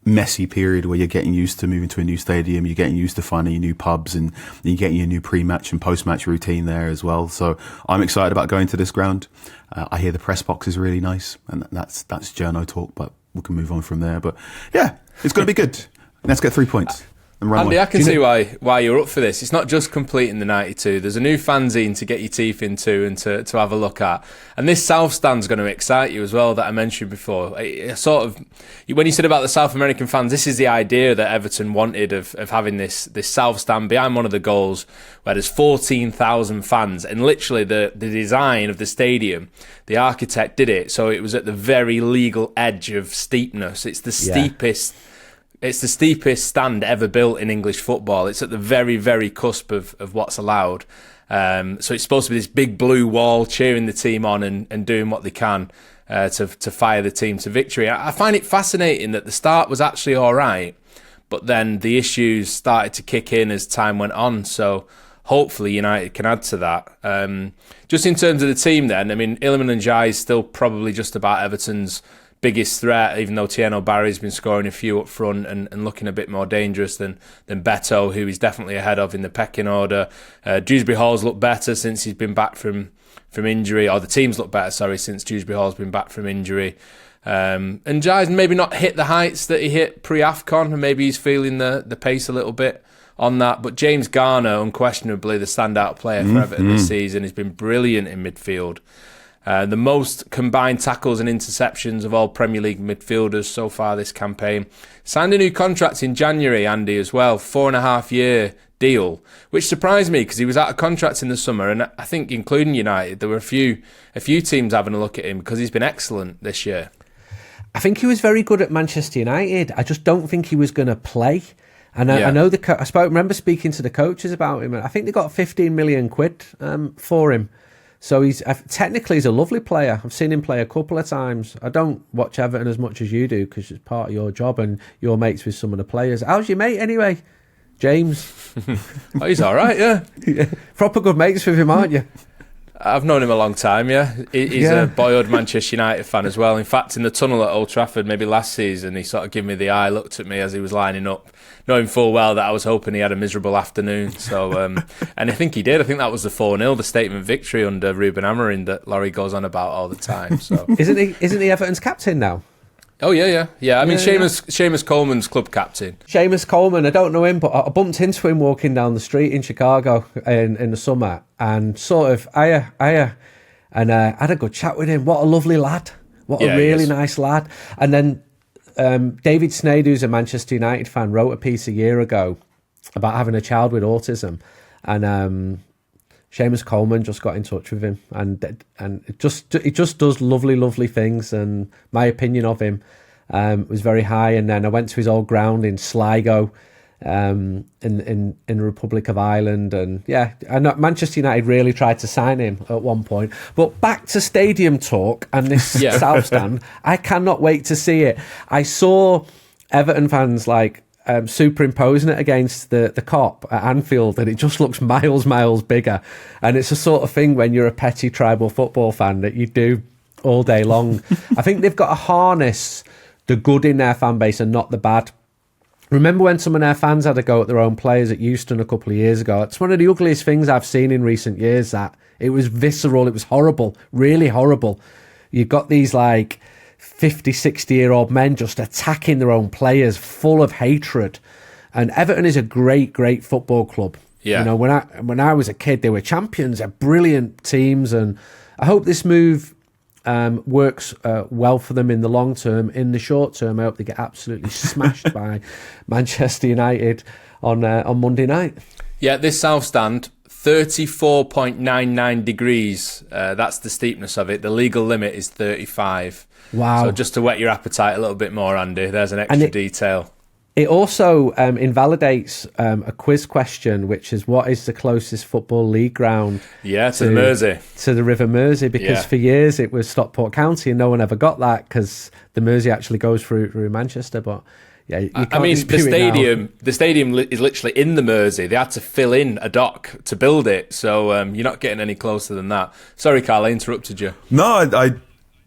[SPEAKER 2] messy period where you're getting used to moving to a new stadium, you're getting used to finding your new pubs, and you're getting your new pre-match and post-match routine there as well. So I'm excited about going to this ground. I hear the press box is really nice, and that's journo talk, but we can move on from there. But yeah, it's going to be good. Let's get 3 points.
[SPEAKER 1] Andy, I can see why you're up for this. It's not just completing the 92. There's a new fanzine to get your teeth into and to have a look at. And this South Stand's going to excite you as well, that I mentioned before. Sort of, when you said about the South American fans, this is the idea that Everton wanted of having this South Stand behind one of the goals, where there's 14,000 fans. And literally the design of the stadium, the architect did it so it was at the very legal edge of steepness. It's the steepest... It's the steepest stand ever built in English football. It's at the very, very cusp of what's allowed. So it's supposed to be this big blue wall cheering the team on and doing what they can to fire the team to victory. I find it fascinating that the start was actually all right, but then the issues started to kick in as time went on. So hopefully United can add to that. Just in terms of the team then, I mean, Iliman Ndiaye is still probably just about Everton's biggest threat, even though Tieno Barry's been scoring a few up front and looking a bit more dangerous than Beto, who he's definitely ahead of in the pecking order. Dewsbury Hall's looked better since he's been back from injury, or the team's looked better, since Dewsbury Hall's been back from injury. And Ndiaye's maybe not hit the heights that he hit pre-AFCON, and maybe he's feeling the pace a little bit on that. But James Garner, unquestionably the standout player for Everton this season, has been brilliant in midfield. The most combined tackles and interceptions of all Premier League midfielders so far this campaign. Signed a new contract in January, Andy, as well. 4.5-year deal, which surprised me because he was out of contract in the summer, and I think including United, there were a few teams having a look at him because he's been excellent this year.
[SPEAKER 3] I think he was very good at Manchester United. I just don't think he was going to play. And I know remember speaking to the coaches about him, and I think they got 15 million quid for him. So he's a lovely player. I've seen him play a couple of times. I don't watch Everton as much as you do because it's part of your job and your mates with some of the players. How's your mate anyway, James?
[SPEAKER 1] Oh, he's all right, yeah.
[SPEAKER 3] Proper good mates with him, aren't you?
[SPEAKER 1] I've known him a long time, yeah. He's a boyhood Manchester United fan as well. In fact, in the tunnel at Old Trafford, maybe last season, he sort of gave me the eye, looked at me as he was lining up, knowing full well that I was hoping he had a miserable afternoon. So, and I think he did. I think that was the 4-0, the statement victory under Ruben Amorim that Laurie goes on about all the time. So, isn't
[SPEAKER 3] he Everton's captain now?
[SPEAKER 1] Oh, yeah. I mean, Seamus Coleman's club captain.
[SPEAKER 3] Seamus Coleman, I don't know him, but I bumped into him walking down the street in Chicago in the summer and sort of, I had a good chat with him. What a lovely lad. What a really nice lad. And then David Sneyd, who's a Manchester United fan, wrote a piece a year ago about having a child with autism. And Seamus Coleman just got in touch with him, and it just does lovely things. And my opinion of him was very high. And then I went to his old ground in Sligo, in the Republic of Ireland, and I know Manchester United really tried to sign him at one point. But back to stadium talk and this South Stand, I cannot wait to see it. I saw Everton fans superimposing it against the Kop at Anfield, and it just looks miles bigger. And it's a sort of thing when you're a petty tribal football fan that you do all day long. I think they've got to harness the good in their fan base and not the bad. Remember when some of their fans had a go at their own players at Euston a couple of years ago? It's one of the ugliest things I've seen in recent years. That it was visceral, it was horrible, really horrible. You've got these 50, 60-year-old men just attacking their own players, full of hatred. And Everton is a great football club. Yeah. You know, when I was a kid, they were champions. They're brilliant teams, and I hope this move works well for them in the long term. In the short term, I hope they get absolutely smashed by Manchester United on Monday night.
[SPEAKER 1] Yeah, this South Stand, 34.99 degrees. That's the steepness of it. The legal limit is 35.
[SPEAKER 3] Wow.
[SPEAKER 1] So just to whet your appetite a little bit more, Andy, there's an extra detail.
[SPEAKER 3] It also invalidates a quiz question, which is what is the closest football league ground
[SPEAKER 1] to the Mersey?
[SPEAKER 3] To the River Mersey, because for years it was Stockport County and no one ever got that because the Mersey actually goes through Manchester. But yeah, you can't
[SPEAKER 1] the stadium is literally in the Mersey. They had to fill in a dock to build it, so you're not getting any closer than that. Sorry, Carl, I interrupted you.
[SPEAKER 2] No,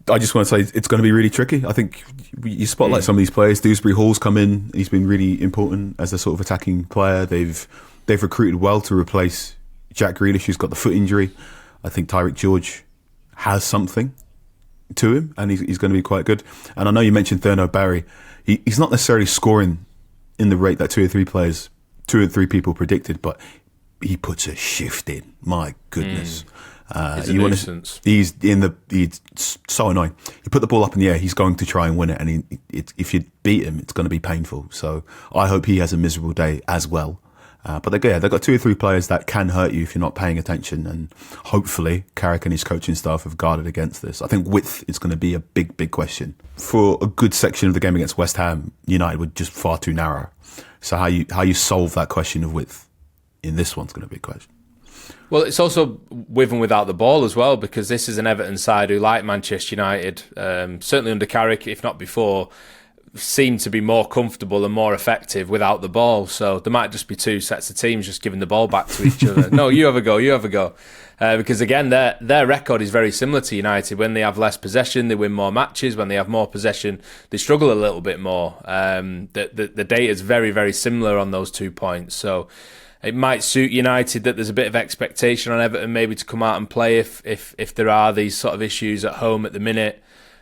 [SPEAKER 2] I just want to say it's going to be really tricky. I think you spotlight some of these players. Dewsbury Hall's come in. He's been really important as a sort of attacking player. They've recruited well to replace Jack Grealish, who's got the foot injury. I think Tyreek George has something to him, and he's going to be quite good. And I know you mentioned Thurno Barry. He's not necessarily scoring in the rate that two or three people predicted, but he puts a shift in. My goodness.
[SPEAKER 1] He's a nuisance.
[SPEAKER 2] He's so annoying. You put the ball up in the air, he's going to try and win it, and if you beat him, it's going to be painful. So I hope he has a miserable day as well. But they've got two or three players that can hurt you if you're not paying attention, and hopefully Carrick and his coaching staff have guarded against this. I think width is going to be a big question. For a good section of the game against West Ham, United were just far too narrow. So how you solve that question of width in this one's going to be a question.
[SPEAKER 1] Well, it's also with and without the ball as well, because this is an Everton side who, like Manchester United, certainly under Carrick, if not before, seem to be more comfortable and more effective without the ball. So there might just be two sets of teams just giving the ball back to each other. No, you have a go. Because again, their record is very similar to United. When they have less possession, they win more matches. When they have more possession, they struggle a little bit more. The data is very, very similar on those 2 points. So it might suit United that there's a bit of expectation on Everton maybe to come out and play if there are these sort of issues at home at the minute.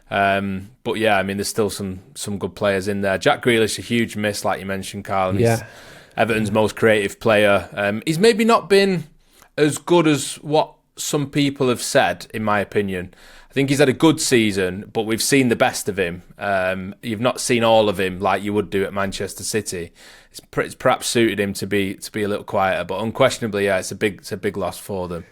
[SPEAKER 1] But yeah, I mean, there's still some good players in there. Jack Grealish, a huge miss, like you mentioned, Carl. And he's Everton's most creative player. He's maybe not been as good as what some people have said, in my opinion. I think he's had a good season, but we've seen the best of him. You've not seen all of him like you would do at Manchester City. It's perhaps suited him to be a little quieter, but unquestionably, it's a big loss for them.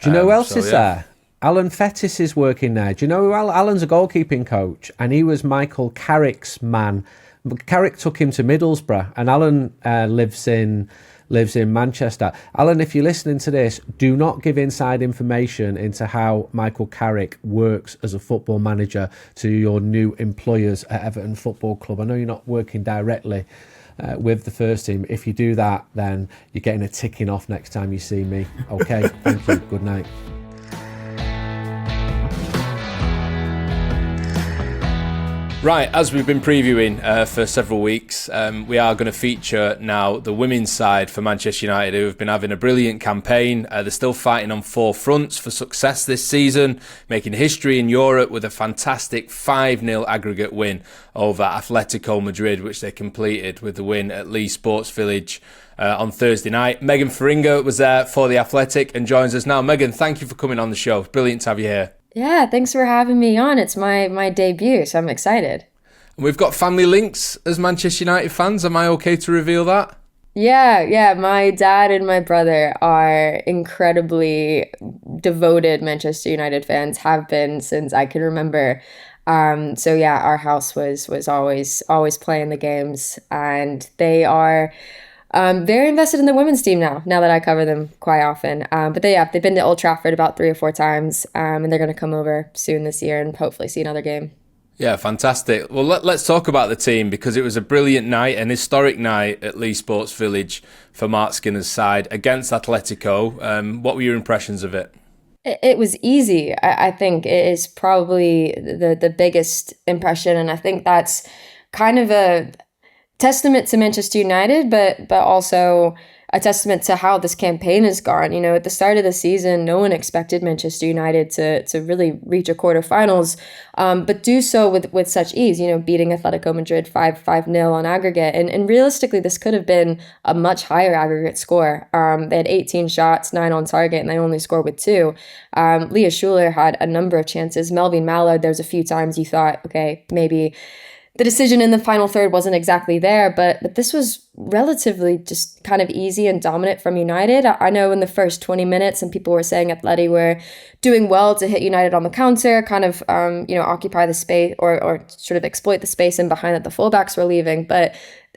[SPEAKER 3] Do you know who else is there? Alan Fettis is working there. Do you know who Alan's a goalkeeping coach, and he was Michael Carrick's man. Carrick took him to Middlesbrough, and Alan lives in Manchester. Alan, if you're listening to this, do not give inside information into how Michael Carrick works as a football manager to your new employers at Everton Football Club. I know you're not working directly with the first team. If you do that, then you're getting a ticking off next time you see me. Okay, thank you. Good night.
[SPEAKER 1] Right, as we've been previewing for several weeks, we are going to feature now the women's side for Manchester United, who have been having a brilliant campaign. They're still fighting on four fronts for success this season, making history in Europe with a fantastic 5-0 aggregate win over Atletico Madrid, which they completed with the win at Lee Sports Village on Thursday night. Megan Feringa was there for the Athletic and joins us now. Megan, thank you for coming on the show. Brilliant to have you here.
[SPEAKER 5] Yeah, thanks for having me on. It's my debut, so I'm excited.
[SPEAKER 1] We've got family links as Manchester United fans. Am I okay to reveal that?
[SPEAKER 5] Yeah. My dad and my brother are incredibly devoted Manchester United fans, have been since I can remember. So yeah, our house was always playing the games, and they are very invested in the women's team now that I cover them quite often. But they've been to Old Trafford about 3 or 4 times, and they're going to come over soon this year and hopefully see another game.
[SPEAKER 1] Yeah, fantastic. Well, let's talk about the team, because it was a brilliant night, an historic night at Lee Sports Village for Marc Skinner's side against Atletico. What were your impressions of it?
[SPEAKER 5] It was easy. I think it is probably the biggest impression, and I think that's kind of a testament to Manchester United, but also a testament to how this campaign has gone. You know, at the start of the season, no one expected Manchester United to really reach a quarterfinals, but do so with such ease, you know, beating Atletico Madrid 5-0 on aggregate. And realistically, this could have been a much higher aggregate score. They had 18 shots, 9 on target, and they only scored with 2. Leah Schuler had a number of chances. Melvin Mallard, there's a few times you thought, okay, maybe the decision in the final third wasn't exactly there, but this was relatively just kind of easy and dominant from United. I know in the first 20 minutes, some people were saying Atleti were doing well to hit United on the counter, kind of, occupy the space or sort of exploit the space in behind that the fullbacks were leaving. But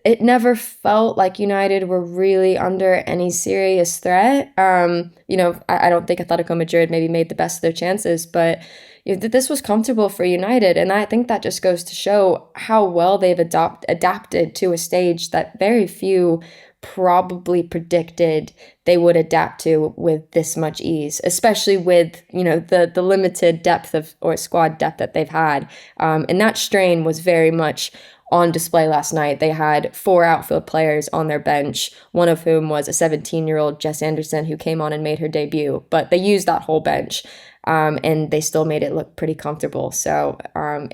[SPEAKER 5] it never felt like United were really under any serious threat. I don't think Atletico Madrid maybe made the best of their chances, but this was comfortable for United. And I think that just goes to show how well they've adapted to a stage that very few probably predicted they would adapt to with this much ease, especially with, the limited depth or squad depth that they've had. And that strain was very much on display last night. They had 4 outfield players on their bench, one of whom was a 17-year-old Jess Anderson who came on and made her debut, but they used that whole bench. And they still made it look pretty comfortable. So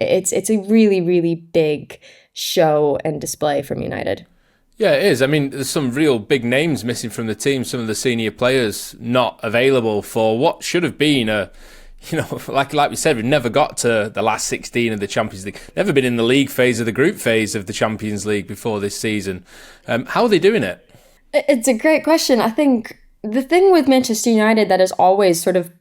[SPEAKER 5] it's a really, really big show and display from United.
[SPEAKER 1] Yeah, it is. I mean, there's some real big names missing from the team. Some of the senior players not available for what should have been like we said, we've never got to the last 16 of the Champions League. Never been in the league phase or the group phase of the Champions League before this season. How are they doing it?
[SPEAKER 5] It's a great question. I think the thing with Manchester United that has always sort of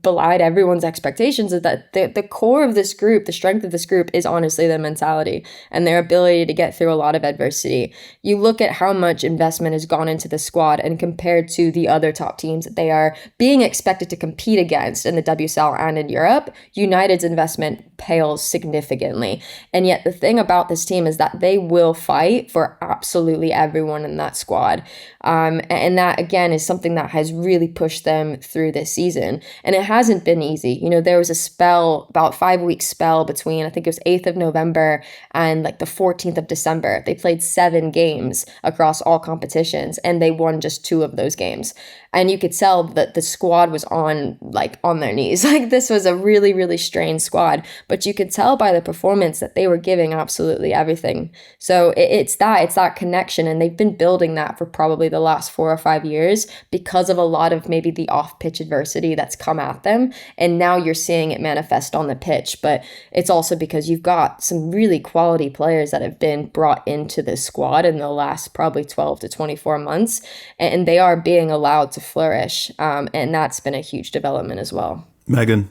[SPEAKER 5] belied everyone's expectations is that the core of this group, the strength of this group, is honestly their mentality and their ability to get through a lot of adversity. You look at how much investment has gone into the squad, and compared to the other top teams that they are being expected to compete against in the WSL and in Europe, United's investment pales significantly. And yet the thing about this team is that they will fight for absolutely everyone in that squad. And that, again, is something that has really pushed them through this season. And it hasn't been easy. There was a spell, about 5-week spell between, I think it was 8th of November and like the 14th of December. They played 7 games across all competitions, and they won just 2 of those games. And you could tell that the squad was on their knees. Like, this was a really, really strained squad. But you could tell by the performance that they were giving absolutely everything. So it's that connection. And they've been building that for probably the last 4 or 5 years because of a lot of maybe the off-pitch adversity that's come at them. And now you're seeing it manifest on the pitch. But it's also because you've got some really quality players that have been brought into this squad in the last probably 12 to 24 months. And they are being allowed to flourish, and that's been a huge development as well.
[SPEAKER 2] Megan,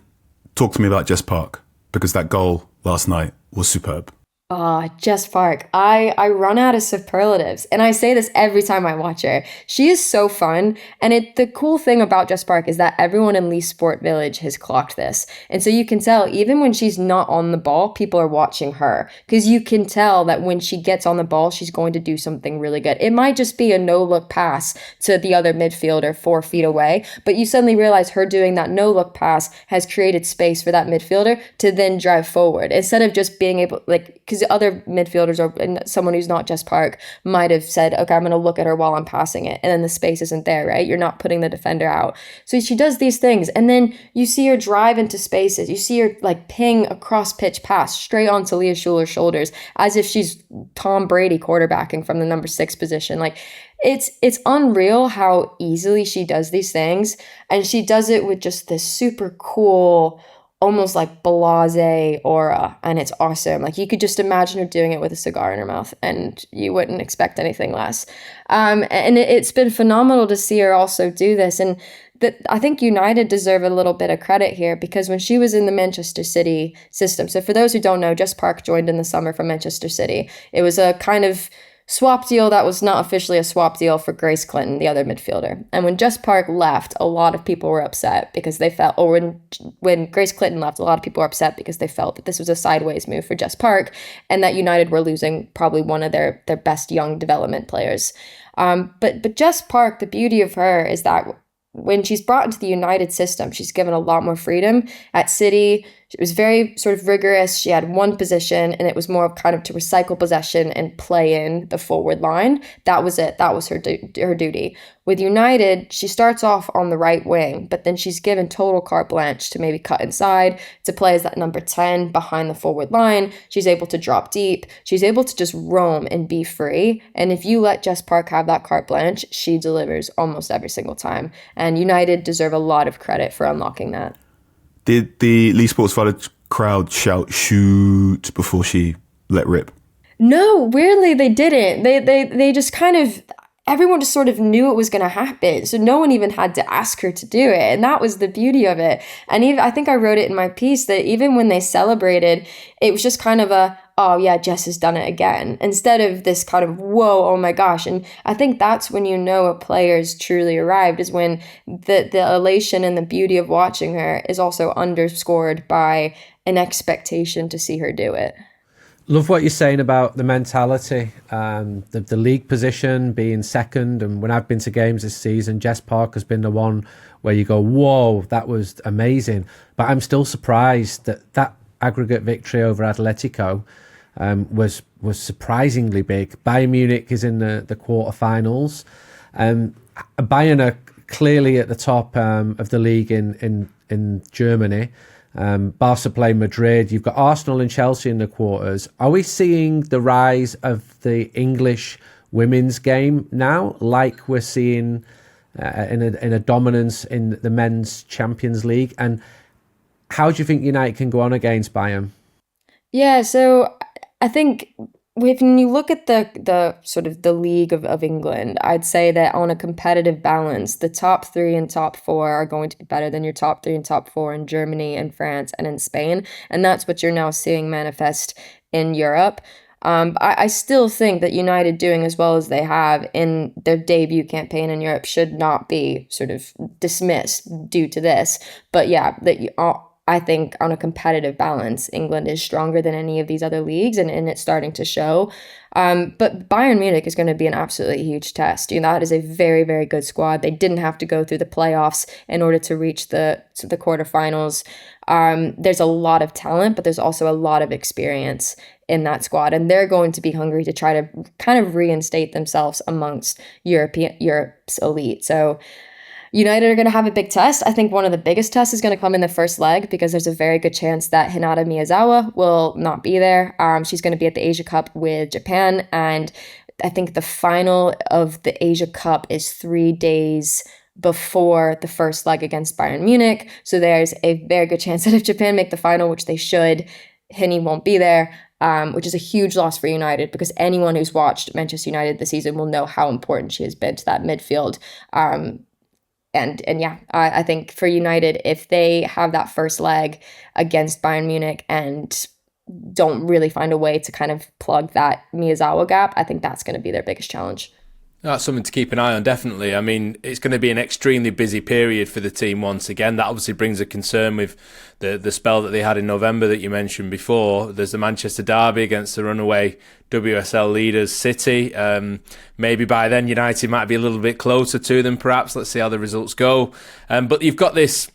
[SPEAKER 2] talk to me about Jess Park, because that goal last night was superb.
[SPEAKER 5] Jess Park. I run out of superlatives, and I say this every time I watch her. She is so fun, and the cool thing about Jess Park is that everyone in Lee Sport Village has clocked this. And so you can tell, even when she's not on the ball, people are watching her, because you can tell that when she gets on the ball, she's going to do something really good. It might just be a no-look pass to the other midfielder 4 feet away, but you suddenly realize her doing that no-look pass has created space for that midfielder to then drive forward, instead of just being able, because other midfielders or someone who's not Jess Park might have said, okay, I'm going to look at her while I'm passing it, and then the space isn't there, right? You're not putting the defender out. So she does these things, and then you see her drive into spaces. You see her ping a cross pitch pass straight onto Leah Schuler's shoulders as if she's Tom Brady quarterbacking from the number 6 position. It's unreal how easily she does these things, and she does it with just this super cool, almost blasé aura, and it's awesome. You could just imagine her doing it with a cigar in her mouth, and you wouldn't expect anything less. And it's been phenomenal to see her also do this. And I think United deserve a little bit of credit here, because when she was in the Manchester City system, so for those who don't know, Jess Park joined in the summer from Manchester City. It was a kind of swap deal that was not officially a swap deal for Grace Clinton, the other midfielder. And when Jess Park left, a lot of people were upset because they felt, or when Grace Clinton left, a lot of people were upset because they felt that this was a sideways move for Jess Park, and that United were losing probably one of their best young development players. But Jess Park, the beauty of her is that when she's brought into the United system, she's given a lot more freedom. At City, it was very sort of rigorous. She had one position, and it was more of kind of to recycle possession and play in the forward line. That was it. That was her duty. With United, she starts off on the right wing, but then she's given total carte blanche to maybe cut inside, to play as that number 10 behind the forward line. She's able to drop deep. She's able to just roam and be free. And if you let Jess Park have that carte blanche, she delivers almost every single time. And United deserve a lot of credit for unlocking that.
[SPEAKER 2] Did the Lee Sports Village crowd shout "shoot" before she let rip?
[SPEAKER 5] No, weirdly they didn't. They just kind of, everyone just sort of knew it was going to happen. So no one even had to ask her to do it. And that was the beauty of it. And even, I think I wrote it in my piece that even when they celebrated, it was just kind of oh yeah, Jess has done it again, instead of this kind of, whoa, oh my gosh. And I think that's when you know a player's truly arrived, is when the elation and the beauty of watching her is also underscored by an expectation to see her do it.
[SPEAKER 3] Love what you're saying about the mentality, the league position being second. And when I've been to games this season, Jess Park has been the one where you go, whoa, that was amazing. But I'm still surprised that aggregate victory over Atletico was surprisingly big. Bayern Munich is in the quarterfinals. Bayern are clearly at the top of the league in Germany. Barca play Madrid. You've got Arsenal and Chelsea in the quarters. Are we seeing the rise of the English women's game now, like we're seeing in a dominance in the men's Champions League? And how do you think United can go on against Bayern?
[SPEAKER 5] Yeah, so I think when you look at the sort of the league of England, I'd say that on a competitive balance, the top 3 and top 4 are going to be better than your top 3 and top 4 in Germany and France and in Spain. And that's what you're now seeing manifest in Europe. I still think that United doing as well as they have in their debut campaign in Europe should not be sort of dismissed due to this. But yeah, I think on a competitive balance, England is stronger than any of these other leagues, and it's starting to show. But Bayern Munich is going to be an absolutely huge test. That is a very, very good squad. They didn't have to go through the playoffs in order to reach the quarterfinals. There's a lot of talent, but there's also a lot of experience in that squad, and they're going to be hungry to try to kind of reinstate themselves amongst Europe's elite. So United are going to have a big test. I think one of the biggest tests is going to come in the first leg, because there's a very good chance that Hinata Miyazawa will not be there. She's going to be at the Asia Cup with Japan, and I think the final of the Asia Cup is 3 days before the first leg against Bayern Munich. So there's a very good chance that if Japan make the final, which they should, Hini won't be there, which is a huge loss for United, because anyone who's watched Manchester United this season will know how important she has been to that midfield. And yeah, I think for United, if they have that first leg against Bayern Munich and don't really find a way to kind of plug that Miyazawa gap, I think that's going to be their biggest challenge.
[SPEAKER 1] That's something to keep an eye on, definitely. I mean, it's going to be an extremely busy period for the team once again. That obviously brings a concern with the spell that they had in November that you mentioned before. There's the Manchester derby against the runaway WSL leaders City. Maybe by then United might be a little bit closer to them, perhaps. Let's see how the results go. But you've got this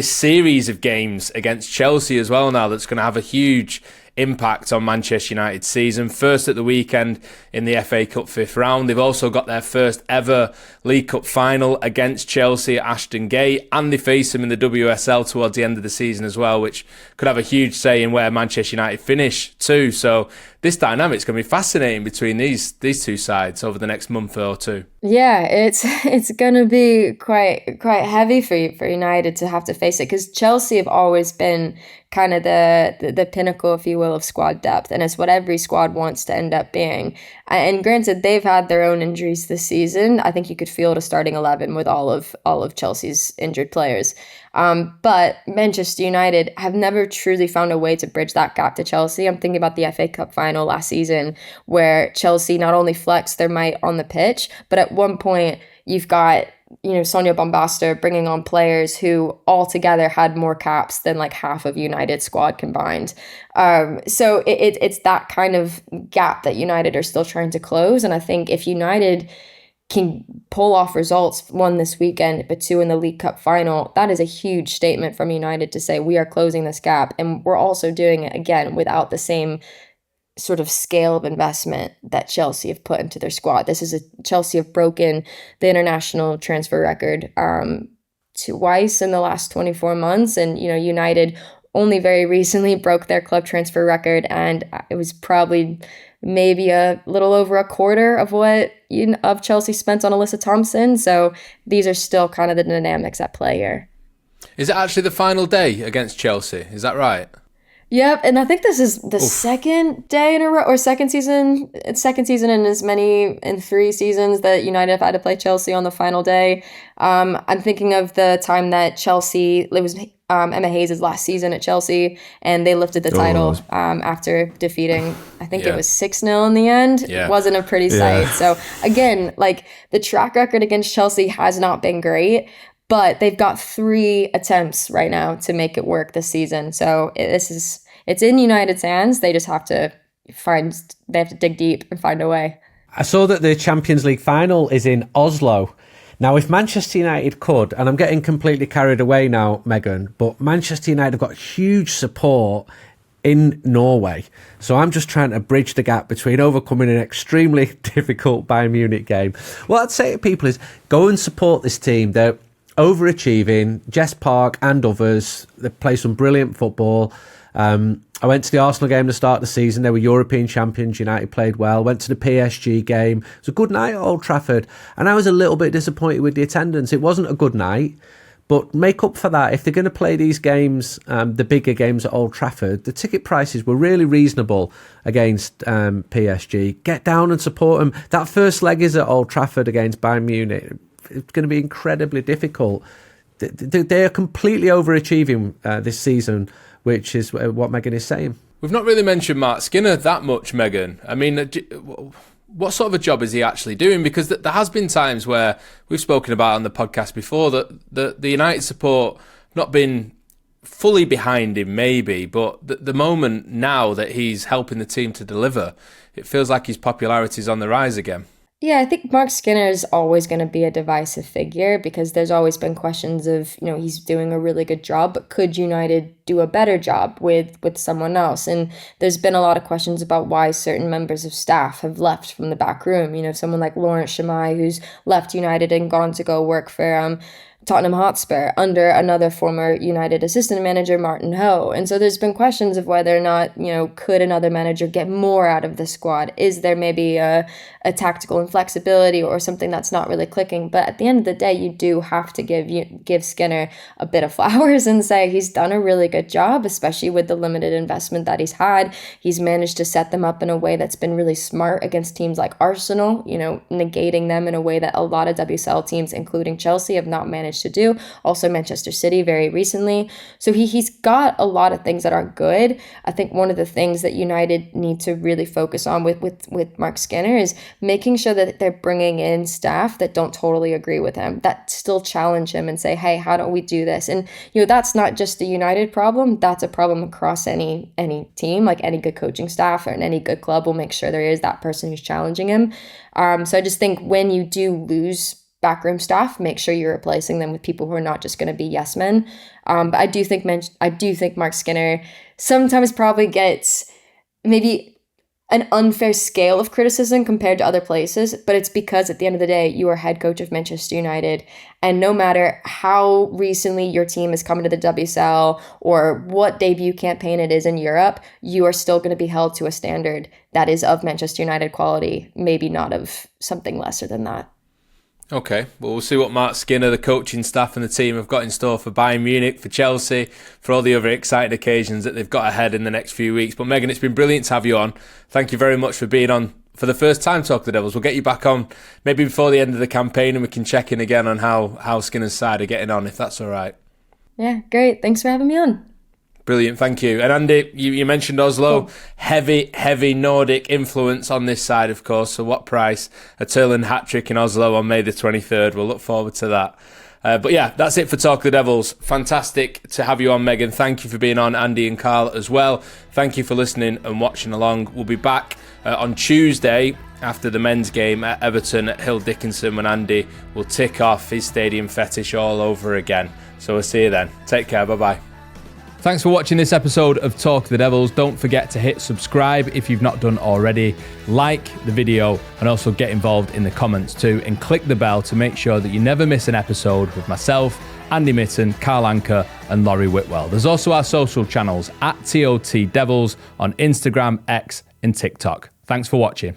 [SPEAKER 1] series of games against Chelsea as well now that's going to have a huge impact on Manchester United's season. First at the weekend in the FA Cup 5th round. They've also got their first ever League Cup final against Chelsea at Ashton Gate, and they face them in the WSL towards the end of the season as well, which could have a huge say in where Manchester United finish too. So this dynamic's going to be fascinating between these two sides over the next month or two.
[SPEAKER 5] Yeah, it's going to be quite heavy for United to have to face it, because Chelsea have always been kind of the pinnacle, if you will, of squad depth, and it's what every squad wants to end up being. And granted, they've had their own injuries this season. I think you could field a starting 11 with all of Chelsea's injured players. But Manchester United have never truly found a way to bridge that gap to Chelsea. I'm thinking about the FA Cup final last season, where Chelsea not only flexed their might on the pitch, but at one point you've got Sonia Bombasta bringing on players who altogether had more caps than like half of United's squad combined. So it's that kind of gap that United are still trying to close. And I think if United can pull off results, 1 this weekend, but 2 in the League Cup final, that is a huge statement from United to say we are closing this gap. And we're also doing it again without the same sort of scale of investment that Chelsea have put into their squad. Chelsea have broken the international transfer record twice in the last 24 months. And, United only very recently broke their club transfer record, and it was probably maybe a little over a quarter of what of Chelsea spent on Alyssa Thompson. So these are still kind of the dynamics at play here.
[SPEAKER 1] Is it actually the final day against Chelsea? Is that right?
[SPEAKER 5] Yep, and I think this is the second day in a row, or second season in in 3 seasons that United have had to play Chelsea on the final day. I'm thinking of the time that Chelsea, it was Emma Hayes' last season at Chelsea, and they lifted the title after defeating, I think it was 6-0 in the end.
[SPEAKER 1] Yeah.
[SPEAKER 5] It wasn't a pretty sight. So again, like, the track record against Chelsea has not been great, but they've got 3 attempts right now to make it work this season. So it's in United's hands. They just have to dig deep and find a way.
[SPEAKER 3] I saw that the Champions League final is in Oslo. Now, if Manchester United could, and I'm getting completely carried away now, Megan, but Manchester United have got huge support in Norway. So I'm just trying to bridge the gap between overcoming an extremely difficult Bayern Munich game. What I'd say to people is go and support this team. They're overachieving. Jess Park and others, they play some brilliant football. I went to the Arsenal game to start the season. They were European champions. United played well. Went to the PSG game. It was a good night at Old Trafford. And I was a little bit disappointed with the attendance. It wasn't a good night. But make up for that. If they're going to play these games, the bigger games at Old Trafford, the ticket prices were really reasonable against PSG. Get down and support them. That first leg is at Old Trafford against Bayern Munich. It's going to be incredibly difficult. They are completely overachieving this season, which is what Megan is saying.
[SPEAKER 1] We've not really mentioned Marc Skinner that much, Megan. I mean, what sort of a job is he actually doing? Because there has been times where we've spoken about on the podcast before that the United support not been fully behind him, maybe, but the moment now that he's helping the team to deliver, it feels like his popularity is on the rise again.
[SPEAKER 5] Yeah, I think Marc Skinner is always going to be a divisive figure because there's always been questions of, he's doing a really good job, but could United do a better job with someone else? And there's been a lot of questions about why certain members of staff have left from the back room. Someone like Lawrence Shamai, who's left United and gone to go work for Tottenham Hotspur under another former United assistant manager, Martin Ho. And so there's been questions of whether or not, could another manager get more out of the squad? Is there maybe a tactical inflexibility or something that's not really clicking? But at the end of the day, you do have to give Skinner a bit of flowers and say he's done a really good job, especially with the limited investment that he's had. He's managed to set them up in a way that's been really smart against teams like Arsenal, negating them in a way that a lot of WSL teams, including Chelsea, have not managed to do. Also Manchester City very recently. So he's got a lot of things that are good. I think one of the things that United need to really focus on with Marc Skinner is making sure that they're bringing in staff that don't totally agree with him, that still challenge him and say, hey, how don't we do this? And that's not just a United problem. That's a problem across any team. Like any good coaching staff or any good club will make sure there is that person who's challenging him. So I just think when you do lose backroom staff, make sure you're replacing them with people who are not just going to be yes men. But I do think Marc Skinner sometimes probably gets maybe an unfair scale of criticism compared to other places, but it's because at the end of the day, you are head coach of Manchester United, and no matter how recently your team has come into the WSL or what debut campaign it is in Europe, you are still going to be held to a standard that is of Manchester United quality, maybe not of something lesser than that.
[SPEAKER 1] Okay, well, we'll see what Marc Skinner, the coaching staff and the team have got in store for Bayern Munich, for Chelsea, for all the other exciting occasions that they've got ahead in the next few weeks. But Megan, it's been brilliant to have you on. Thank you very much for being on for the first time, Talk the Devils. We'll get you back on maybe before the end of the campaign and we can check in again on how Skinner's side are getting on, if that's all right.
[SPEAKER 5] Yeah, great. Thanks for having me on.
[SPEAKER 1] Brilliant, thank you. And Andy, you mentioned Oslo. Heavy Nordic influence on this side, of course. So what price? A Turland hat-trick in Oslo on May the 23rd. We'll look forward to that. But yeah, that's it for Talk the Devils. Fantastic to have you on, Megan. Thank you for being on, Andy and Carl as well. Thank you for listening and watching along. We'll be back on Tuesday after the men's game at Everton at Hill Dickinson when Andy will tick off his stadium fetish all over again. So we'll see you then. Take care. Bye-bye. Thanks for watching this episode of Talk the Devils. Don't forget to hit subscribe if you've not done already. Like the video and also get involved in the comments too. And click the bell to make sure that you never miss an episode with myself, Andy Mitten, Carl Anka and Laurie Whitwell. There's also our social channels at TotD Devils on Instagram, X and TikTok. Thanks for watching.